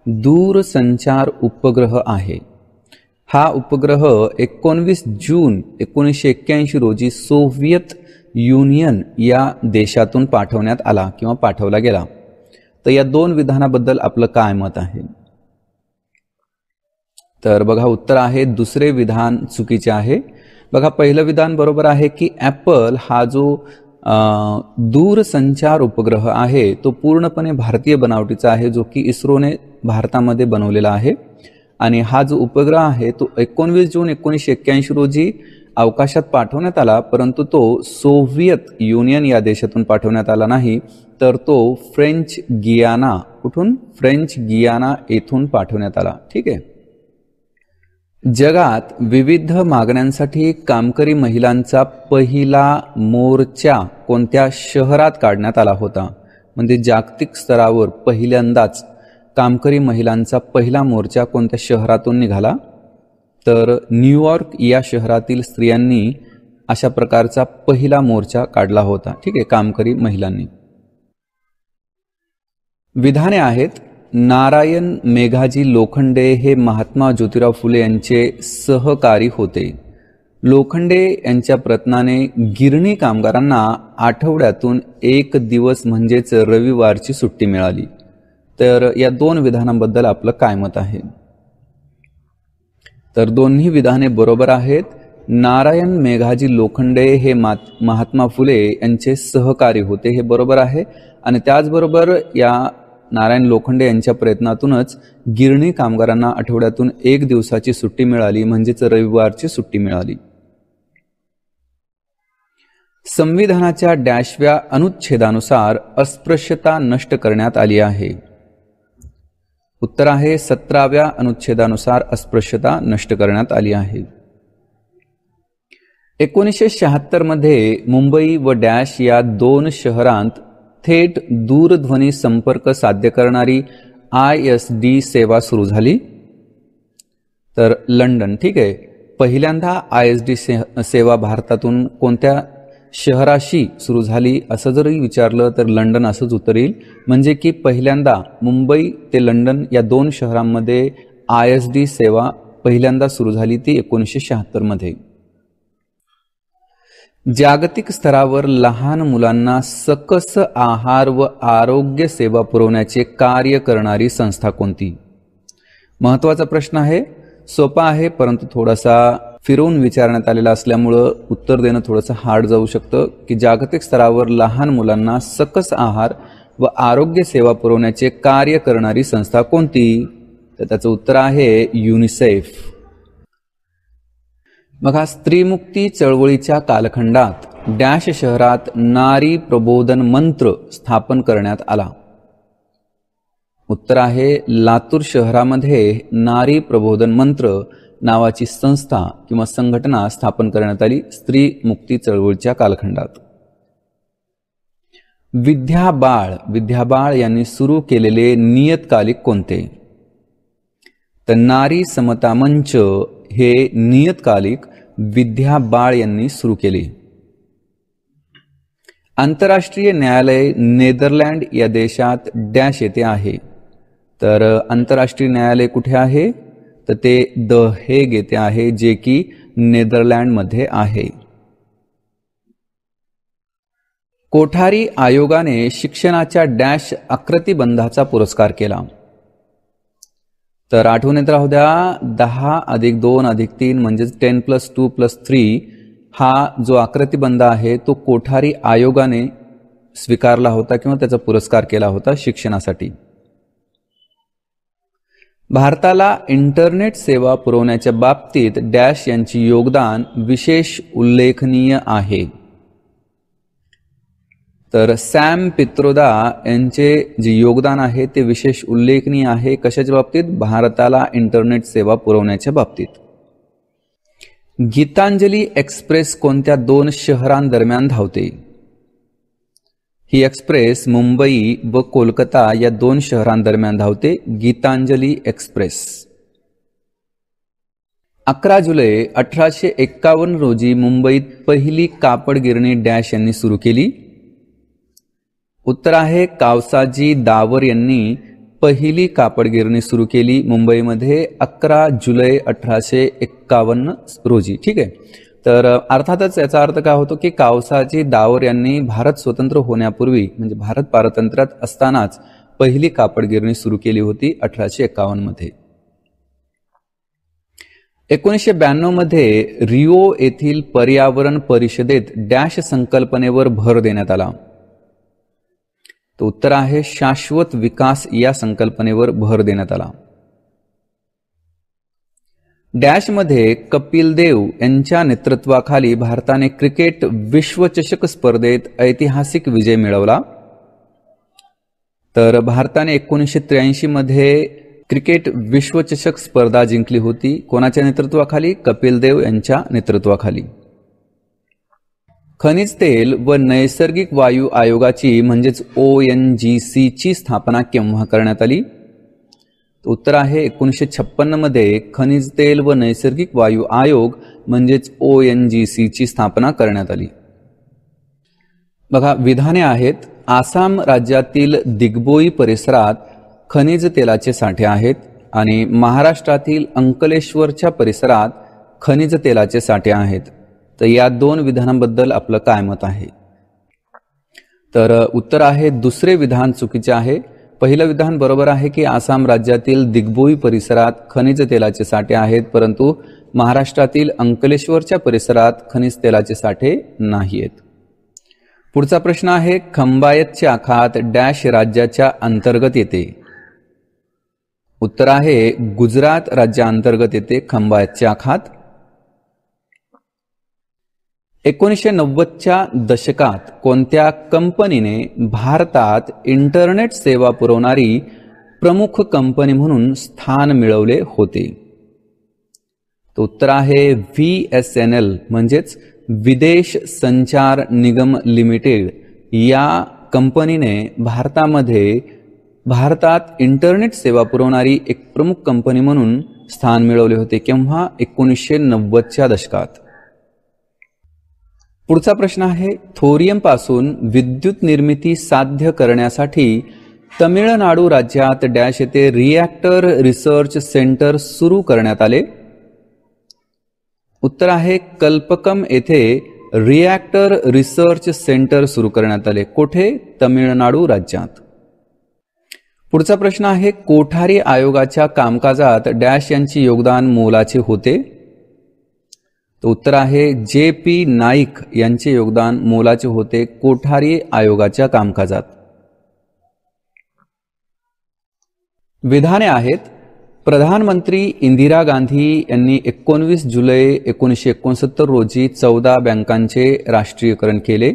दूरसंचार उपग्रह आहे. हा उपग्रह 19 जून 1981 रोजी सोव्हिएत युनियन या देशातून पाठवण्यात आला किंवा पाठवला गेला. तर या दोन विधानाबद्दल आपलं काय मत आहे? तर बघा उत्तर आहे दुसरे विधान चुकीचे आहे. बघा पहिलं विधान बरोबर आहे की ॲपल हा जो दूरसंचार उपग्रह आहे तो पूर्णपणे भारतीय बनावटीचा आहे, जो की इस्रोने भारतामध्ये बनवलेला आहे. आणि हा जो उपग्रह आहे तो 19 जून 1981 रोजी अवकाशात पाठवण्यात आला, परंतु तो सोव्हिएत युनियन या देशातून पाठवण्यात आला नाही, तर तो फ्रेंच गियाना, कुठून? फ्रेंच गियाना येथून पाठवण्यात आला. ठीक आहे. जगात विविध मागण्यांसाठी कामकरी महिलांचा पहिला मोर्चा कोणत्या शहरात काढण्यात आला होता? म्हणजे जागतिक स्तरावर पहिल्यांदाच कामकरी महिलांचा पहिला मोर्चा कोणत्या शहरातून निघाला? तर न्यूयॉर्क या शहरातील स्त्रियांनी अशा प्रकारचा पहिला मोर्चा काढला होता. ठीक आहे, कामकरी महिलांनी. विधाने आहेत, नारायण मेघाजी लोखंडे हे महात्मा ज्योतिराव फुले यांचे सहकारी होते. लोखंडे यांच्या प्रयत्नाने गिरणी कामगारांना आठवड्यातून एक दिवस म्हणजेच रविवारची सुट्टी मिळाली. तर या दोन विधानांबद्दल आपलं काय मत आहे? तर दोन्ही विधाने बरोबर आहेत. नारायण मेघाजी लोखंडे हे महात्मा फुले यांचे सहकारी होते, हे बरोबर आहे. आणि त्याचबरोबर या नारायण लोखंडे यांच्या प्रयत्नातूनच गिरणी कामगारांना आठवड्यातून एक दिवसाची सुट्टी मिळाली, म्हणजेच रविवारची सुट्टी मिळाली. संविधानाच्या डॅशव्या अनुच्छेदानुसार अस्पृश्यता नष्ट करण्यात आली आहे? उत्तर आहे 17व्या अनुच्छेदानुसार अस्पृश्यता नष्ट करण्यात आली आहे. 1976 मध्ये मुंबई व डॅश या दोन शहरांत थेट दूरध्वनी संपर्क साध्य करणारी ISD सेवा सुरू झाली? तर लंडन. ठीक आहे. पहिल्यांदा ISD सेवा भारतातून कोणत्या शहराशी सुरू झाली असं जरी विचारलं तर लंडन असंच उत्तर येईल. म्हणजे की पहिल्यांदा मुंबई ते लंडन या दोन शहरांमध्ये ISD सेवा पहिल्यांदा सुरू झाली, ती 1976 मध्ये. जागतिक स्तरावर लहान मुलांना सकस आहार व आरोग्य सेवा पुरवण्याचे कार्य करणारी संस्था कोणती? महत्त्वाचा प्रश्न आहे, सोपा आहे, परंतु थोडासा फिरवून विचारण्यात आलेला असल्यामुळं उत्तर देणं थोडंसं हार्ड जाऊ शकतं. की जागतिक स्तरावर लहान मुलांना सकस आहार व आरोग्य सेवा पुरवण्याचे कार्य करणारी संस्था कोणती? तर त्याचं उत्तर आहे युनिसेफ. बघा, स्त्रीमुक्ती चळवळीच्या कालखंडात डॅश शहरात नारी प्रबोधन मंत्र स्थापन करण्यात आला? उत्तर आहे लातूर शहरामध्ये नारी प्रबोधन मंत्र नावाची संस्था किंवा संघटना स्थापन करण्यात आली स्त्री मुक्ती चळवळीच्या कालखंडात. विद्या बाळ यांनी सुरू केलेले नियतकालिक कोणते? तर नारी समता मंच हे नियतकालिक विद्या बाळ यांनी सुरू केले. आंतरराष्ट्रीय न्यायालय नेदरलँड या देशात डॅश येथे आहे? तर आंतरराष्ट्रीय न्यायालय कुठे आहे? तर ते द हेग येथे आहे, जे की नेदरलँडमध्ये आहे. कोठारी आयोगाने शिक्षणाच्या डॅश आकृतिबंधाचा पुरस्कार केला? तर आठवण येत राहू द्या, 10+2+3 म्हणजेच 10+2+3 हा जो आकृतिबंध आहे तो कोठारी आयोगाने स्वीकारला होता किंवा त्याचा पुरस्कार केला होता शिक्षणासाठी. भारताला इंटरनेट सेवा पुरवण्याच्या बाबतीत डॅश यांचे योगदान विशेष उल्लेखनीय आहे? तर सॅम पित्रोदा यांचे जे योगदान आहे ते विशेष उल्लेखनीय आहे. कशाच्या बाबतीत? भारताला इंटरनेट सेवा पुरवण्याच्या बाबतीत. गीतांजली एक्सप्रेस कोणत्या 2 शहरांदरम्यान धावते? ही एक्सप्रेस मुंबई व कोलकाता या 2 शहरांदरम्यान धावते. गीतांजली एक्सप्रेस. 11 जुलै 1851 रोजी मुंबईत पहिली कापड गिरणी डॅश यांनी सुरू केली. उत्तर आहे कावसाजी दावर यांनी पहिली कापड गिरणी सुरू केली मुंबईमध्ये 11 जुलै 1851 रोजी. ठीक आहे. तर अर्थातच याचा अर्थ काय होतो की कावसाजी दावर यांनी भारत स्वतंत्र होण्यापूर्वी म्हणजे भारत पारतंत्र्यात असतानाच पहिली कापड गिरणी सुरू केली होती 1851 मध्ये. 1992 मध्ये रिओ येथील पर्यावरण परिषदेत डॅश संकल्पनेवर भर देण्यात आला. तर उत्तर आहे शाश्वत विकास या संकल्पनेवर भर देण्यात आला. डॅशमध्ये कपिल देव यांच्या नेतृत्वाखाली भारताने क्रिकेट विश्वचषक स्पर्धेत ऐतिहासिक विजय मिळवला. तर भारताने 1983 मध्ये क्रिकेट विश्वचषक स्पर्धा जिंकली होती. कोणाच्या नेतृत्वाखाली? कपिल देव यांच्या नेतृत्वाखाली. खनिज तेल व नैसर्गिक वायू आयोगाची म्हणजेच ONGC ची स्थापना केव्हा करण्यात आली? उत्तर आहे 1956 मध्ये खनिज तेल व नैसर्गिक वायू आयोग म्हणजेच ONGC ची स्थापना करण्यात आली. बघा विधाने आहेत. आसाम राज्यातील दिग्बोई परिसरात खनिज तेलाचे साठे आहेत आणि महाराष्ट्रातील अंकलेश्वरच्या परिसरात खनिज तेलाचे साठे आहेत. तर या 2 विधानांबद्दल आपलं काय मत आहे? तर उत्तर आहे दुसरे विधान चुकीचे आहे. पहिलं विधान बरोबर आहे की आसाम राज्यातील दिग्बोई परिसरात खनिज तेलाचे साठे आहेत, परंतु महाराष्ट्रातील अंकलेश्वरच्या परिसरात खनिज तेलाचे साठे नाहीत. पुढचा प्रश्न आहे खंबायतचे आखात डॅश राज्याच्या अंतर्गत येते? उत्तर आहे गुजरात राज्याअंतर्गत येते खंबायतचे आखात. 1990च्या दशकात कोणत्या कंपनीने भारतात इंटरनेट सेवा पुरवणारी प्रमुख कंपनी म्हणून स्थान मिळवले होते? तो उत्तर आहे VSNL म्हणजेच विदेश संचार निगम लिमिटेड या कंपनीने भारतात इंटरनेट सेवा पुरवणारी एक प्रमुख कंपनी म्हणून स्थान मिळवले होते. केव्हा? 1990च्या दशकात. पुढचा प्रश्न आहे थोरियम पासून विद्युत निर्मिती साध्य करण्यासाठी तमिळनाडू राज्यात डॅश येथे रिॲक्टर रिसर्च सेंटर सुरू करण्यात आले? उत्तर आहे कल्पकम येथे रिॲक्टर रिसर्च सेंटर सुरू करण्यात आले. कोठे? तमिळनाडू राज्यात. पुढचा प्रश्न आहे कोठारी आयोगाच्या कामकाजात डॅश यांचे योगदान मोलाचे होते? तर उत्तर आहे JP नाईक यांचे योगदान मोलाचे होते कोठारी आयोगाच्या कामकाजात. विधाने आहेत. प्रधानमंत्री इंदिरा गांधी यांनी 19 जुलै 1969 रोजी 14 बँकांचे राष्ट्रीयकरण केले.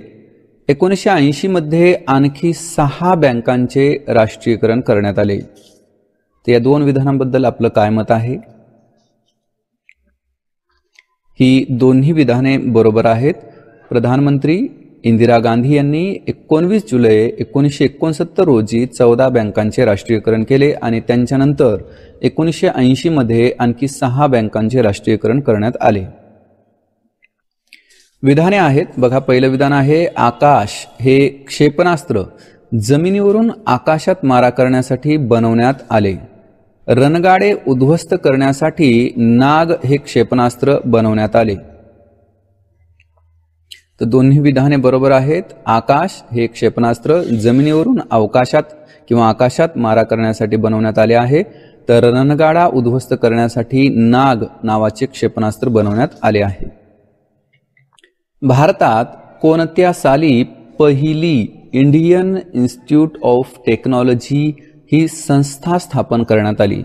1980 मध्ये आणखी 6 बँकांचे राष्ट्रीयकरण करण्यात आले. तर या 2 विधानांबद्दल आपलं काय मत आहे? ही दोन्ही विधाने बरोबर आहेत. प्रधानमंत्री इंदिरा गांधी यांनी 19 जुलै 1969 रोजी 14 बँकांचे राष्ट्रीयकरण केले आणि त्यांच्यानंतर 1980 मध्ये आणखी 6 बँकांचे राष्ट्रीयकरण करण्यात आले. विधाने आहेत. बघा पहिलं विधान आहे आकाश हे क्षेपणास्त्र जमिनीवरून आकाशात मारा करण्यासाठी बनवण्यात आले. रणगाडे उद्ध्वस्त करण्यासाठी नाग हे क्षेपणास्त्र बनवण्यात आले. तर दोन्ही विधाने बरोबर आहेत. आकाश हे क्षेपणास्त्र जमिनीवरून अवकाशात किंवा आकाशात मारा करण्यासाठी बनवण्यात आले आहे. तर रणगाडा उद्ध्वस्त करण्यासाठी नाग नावाचे क्षेपणास्त्र बनवण्यात आले आहे. भारतात कोणत्या साली पहिली इंडियन इन्स्टिट्यूट ऑफ टेक्नॉलॉजी ही संस्था स्थापन करण्यात आली?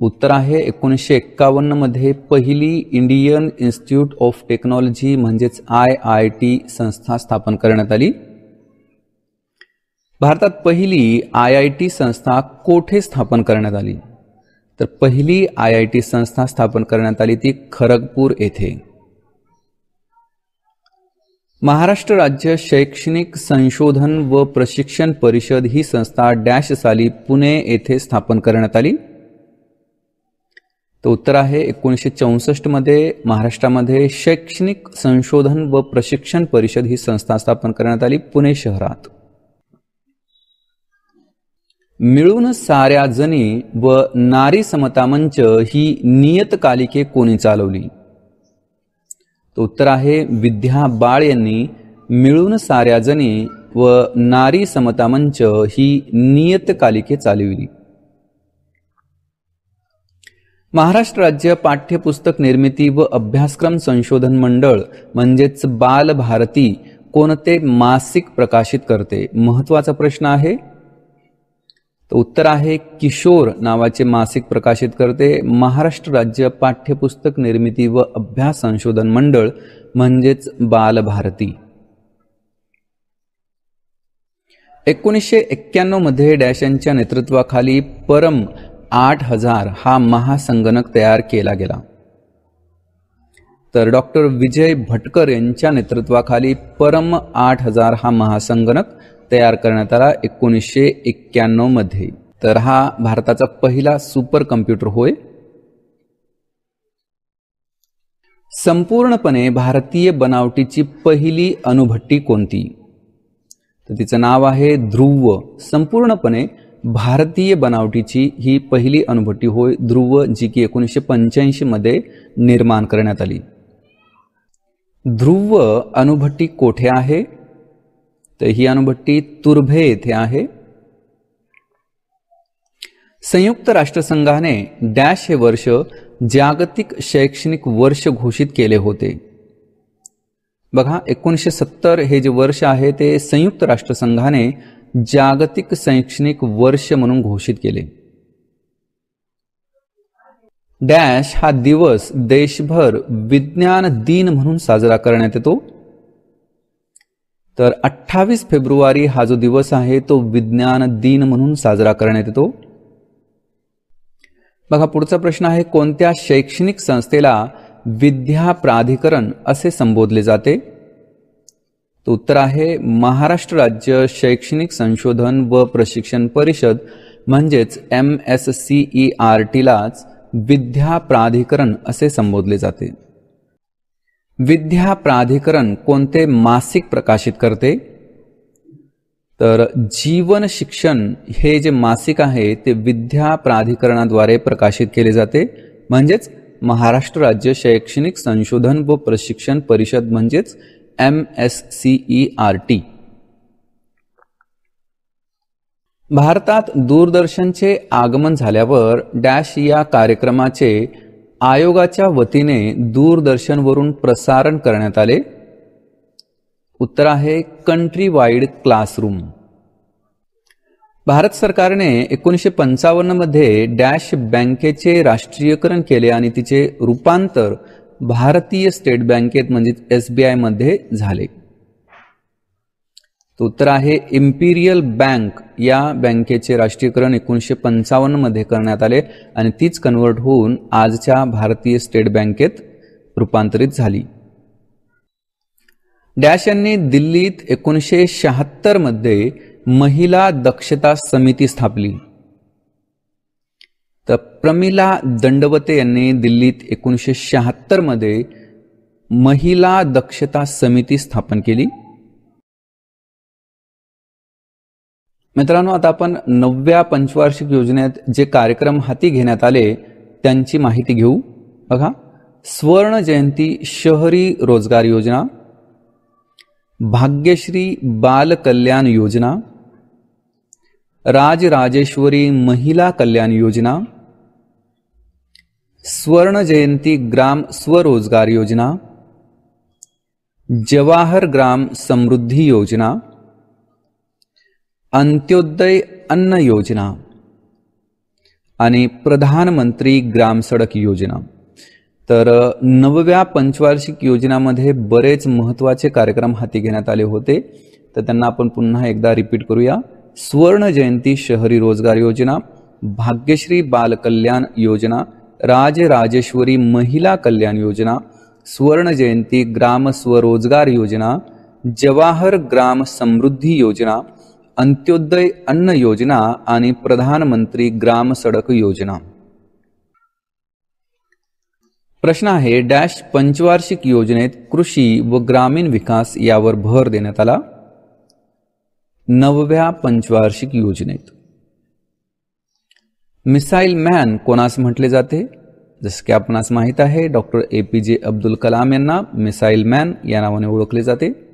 उत्तर आहे 1951 मध्ये पहिली इंडियन इन्स्टिट्यूट ऑफ टेक्नॉलॉजी म्हणजेच IIT संस्था स्थापन करण्यात आली. भारतात पहिली IIT संस्था कोठे स्थापन करण्यात आली? तर पहिली IIT संस्था स्थापन करण्यात आली ती खरगपूर येथे. महाराष्ट्र राज्य शैक्षणिक संशोधन व प्रशिक्षण परिषद ही संस्था डॅश साली पुणे येथे स्थापन करण्यात आली. तर उत्तर आहे 1964 मध्ये महाराष्ट्रामध्ये शैक्षणिक संशोधन व प्रशिक्षण परिषद ही संस्था स्थापन करण्यात आली पुणे शहरात. मिळून साऱ्या जणी व नारी समता मंच ही नियतकालिके कोणी चालवली? तर उत्तर आहे विद्या बाळ यांनी मिळून साऱ्या जणी व नारी समता मंच ही नियतकालिके चालविली. महाराष्ट्र राज्य पाठ्यपुस्तक निर्मिती व अभ्यासक्रम संशोधन मंडळ म्हणजेच बाल भारती कोणते मासिक प्रकाशित करते? महत्त्वाचा प्रश्न आहे. तर उत्तर आहे किशोर नावाचे मासिक प्रकाशित करते महाराष्ट्र राज्य पाठ्यपुस्तक निर्मिती व अभ्यास संशोधन मंडळ म्हणजेच बाल भारती. 1991 मध्ये डॅश यांच्या नेतृत्वाखाली परम 8000 हा महासंगणक तयार केला गेला. तर डॉक्टर विजय भटकर यांच्या नेतृत्वाखाली परम 8000 हा महासंगणक तयार करण्यात आला 1991 मध्ये. तर हा भारताचा पहिला सुपर कम्प्युटर होय. संपूर्णपणे भारतीय बनावटीची पहिली अणुभट्टी कोणती? तर तिचं नाव आहे ध्रुव. संपूर्णपणे भारतीय बनावटीची ही पहिली अणुभट्टी होय ध्रुव, जी की 1985 मध्ये निर्माण करण्यात आली. ध्रुव अणुभट्टी कोठे आहे? तर ही अणुभट्टी तुर्भे येथे आहे. संयुक्त राष्ट्रसंघाने डॅश हे वर्ष जागतिक शैक्षणिक वर्ष घोषित केले होते. बघा 1970 हे जे वर्ष आहे ते संयुक्त राष्ट्रसंघाने जागतिक शैक्षणिक वर्ष म्हणून घोषित केले. डॅश हा दिवस देशभर विज्ञान दिन म्हणून साजरा करण्यात येतो. तर 28 फेब्रुवारी हा जो दिवस आहे तो विज्ञान दिन म्हणून साजरा करण्यात येतो. बघा पुढचा प्रश्न आहे कोणत्या शैक्षणिक संस्थेला विद्या प्राधिकरण असे संबोधले जाते? तर उत्तर आहे महाराष्ट्र राज्य शैक्षणिक संशोधन व प्रशिक्षण परिषद म्हणजेच MSCERT लाच विद्या प्राधिकरण असे संबोधले जाते. विद्या प्राधिकरण कोणते मासिक प्रकाशित करते? तर जीवन शिक्षण हे जे मासिक आहे ते विद्या प्राधिकरणाद्वारे प्रकाशित केले जाते. म्हणजेच महाराष्ट्र राज्य शैक्षणिक संशोधन व प्रशिक्षण परिषद म्हणजेच MSCERT. भारतात दूरदर्शनचे आगमन झाल्यावर डॅश या कार्यक्रमाचे आयोगाच्या वतीने दूरदर्शनवरून प्रसारण करण्यात आले. उत्तर आहे कंट्री वाईड क्लासरूम. भारत सरकारने 1955 मध्ये डॅश बँकेचे राष्ट्रीयकरण केले आणि तिचे रूपांतर भारतीय स्टेट बँकेत म्हणजेच SBI मध्ये झाले. उत्तर आहे इम्पिरियल बँक या बँकेचे राष्ट्रीयकरण 1955 मध्ये करण्यात आले आणि तीच कन्वर्ट होऊन आजच्या भारतीय स्टेट बँकेत रूपांतरित झाली. डॅश यांनी दिल्लीत 1976 मध्ये महिला दक्षता समिती स्थापली. तर प्रमिला दंडवते यांनी दिल्लीत 1976 मध्ये महिला दक्षता समिती स्थापन केली. मित्रांनो आता आपण 9व्या पंचवार्षिक योजनेत जे कार्यक्रम हाती घेण्यात आले त्यांची माहिती घेऊ. बघा स्वर्ण जयंती शहरी रोजगार योजना, भाग्यश्री बाल कल्याण योजना, राजराजेश्वरी महिला कल्याण योजना, स्वर्ण जयंती ग्राम स्वरोजगार योजना, जवाहर ग्राम समृद्धी योजना, अंत्योदय अन्न योजना, आणि प्रधानमंत्री ग्राम सडक योजना. तर 9व्या पंचवार्षिक योजनामध्ये बरेच महत्त्वाचे कार्यक्रम हाती घेण्यात आले होते, तर त्यांना आपण पुन्हा एकदा रिपीट करूया. स्वर्ण जयंती शहरी रोजगार योजना, भाग्यश्री बाल कल्याण योजना, राजराजेश्वरी महिला कल्याण योजना, स्वर्ण जयंती ग्राम स्वरोजगार योजना, जवाहर ग्राम समृद्धी योजना, अंत्योदय अन्न योजना आणि प्रधानमंत्री ग्राम सडक योजना. प्रश्न आहे डॅश पंचवार्षिक योजनेत कृषी व ग्रामीण विकास यावर भर देण्यात आला. 9व्या पंचवार्षिक योजनेत मिसाईल मॅन कोणास म्हटले जाते? जसं की आपणास माहित आहे, डॉक्टर APJ अब्दुल कलाम यांना मिसाईल मॅन या नावाने ओळखले जाते.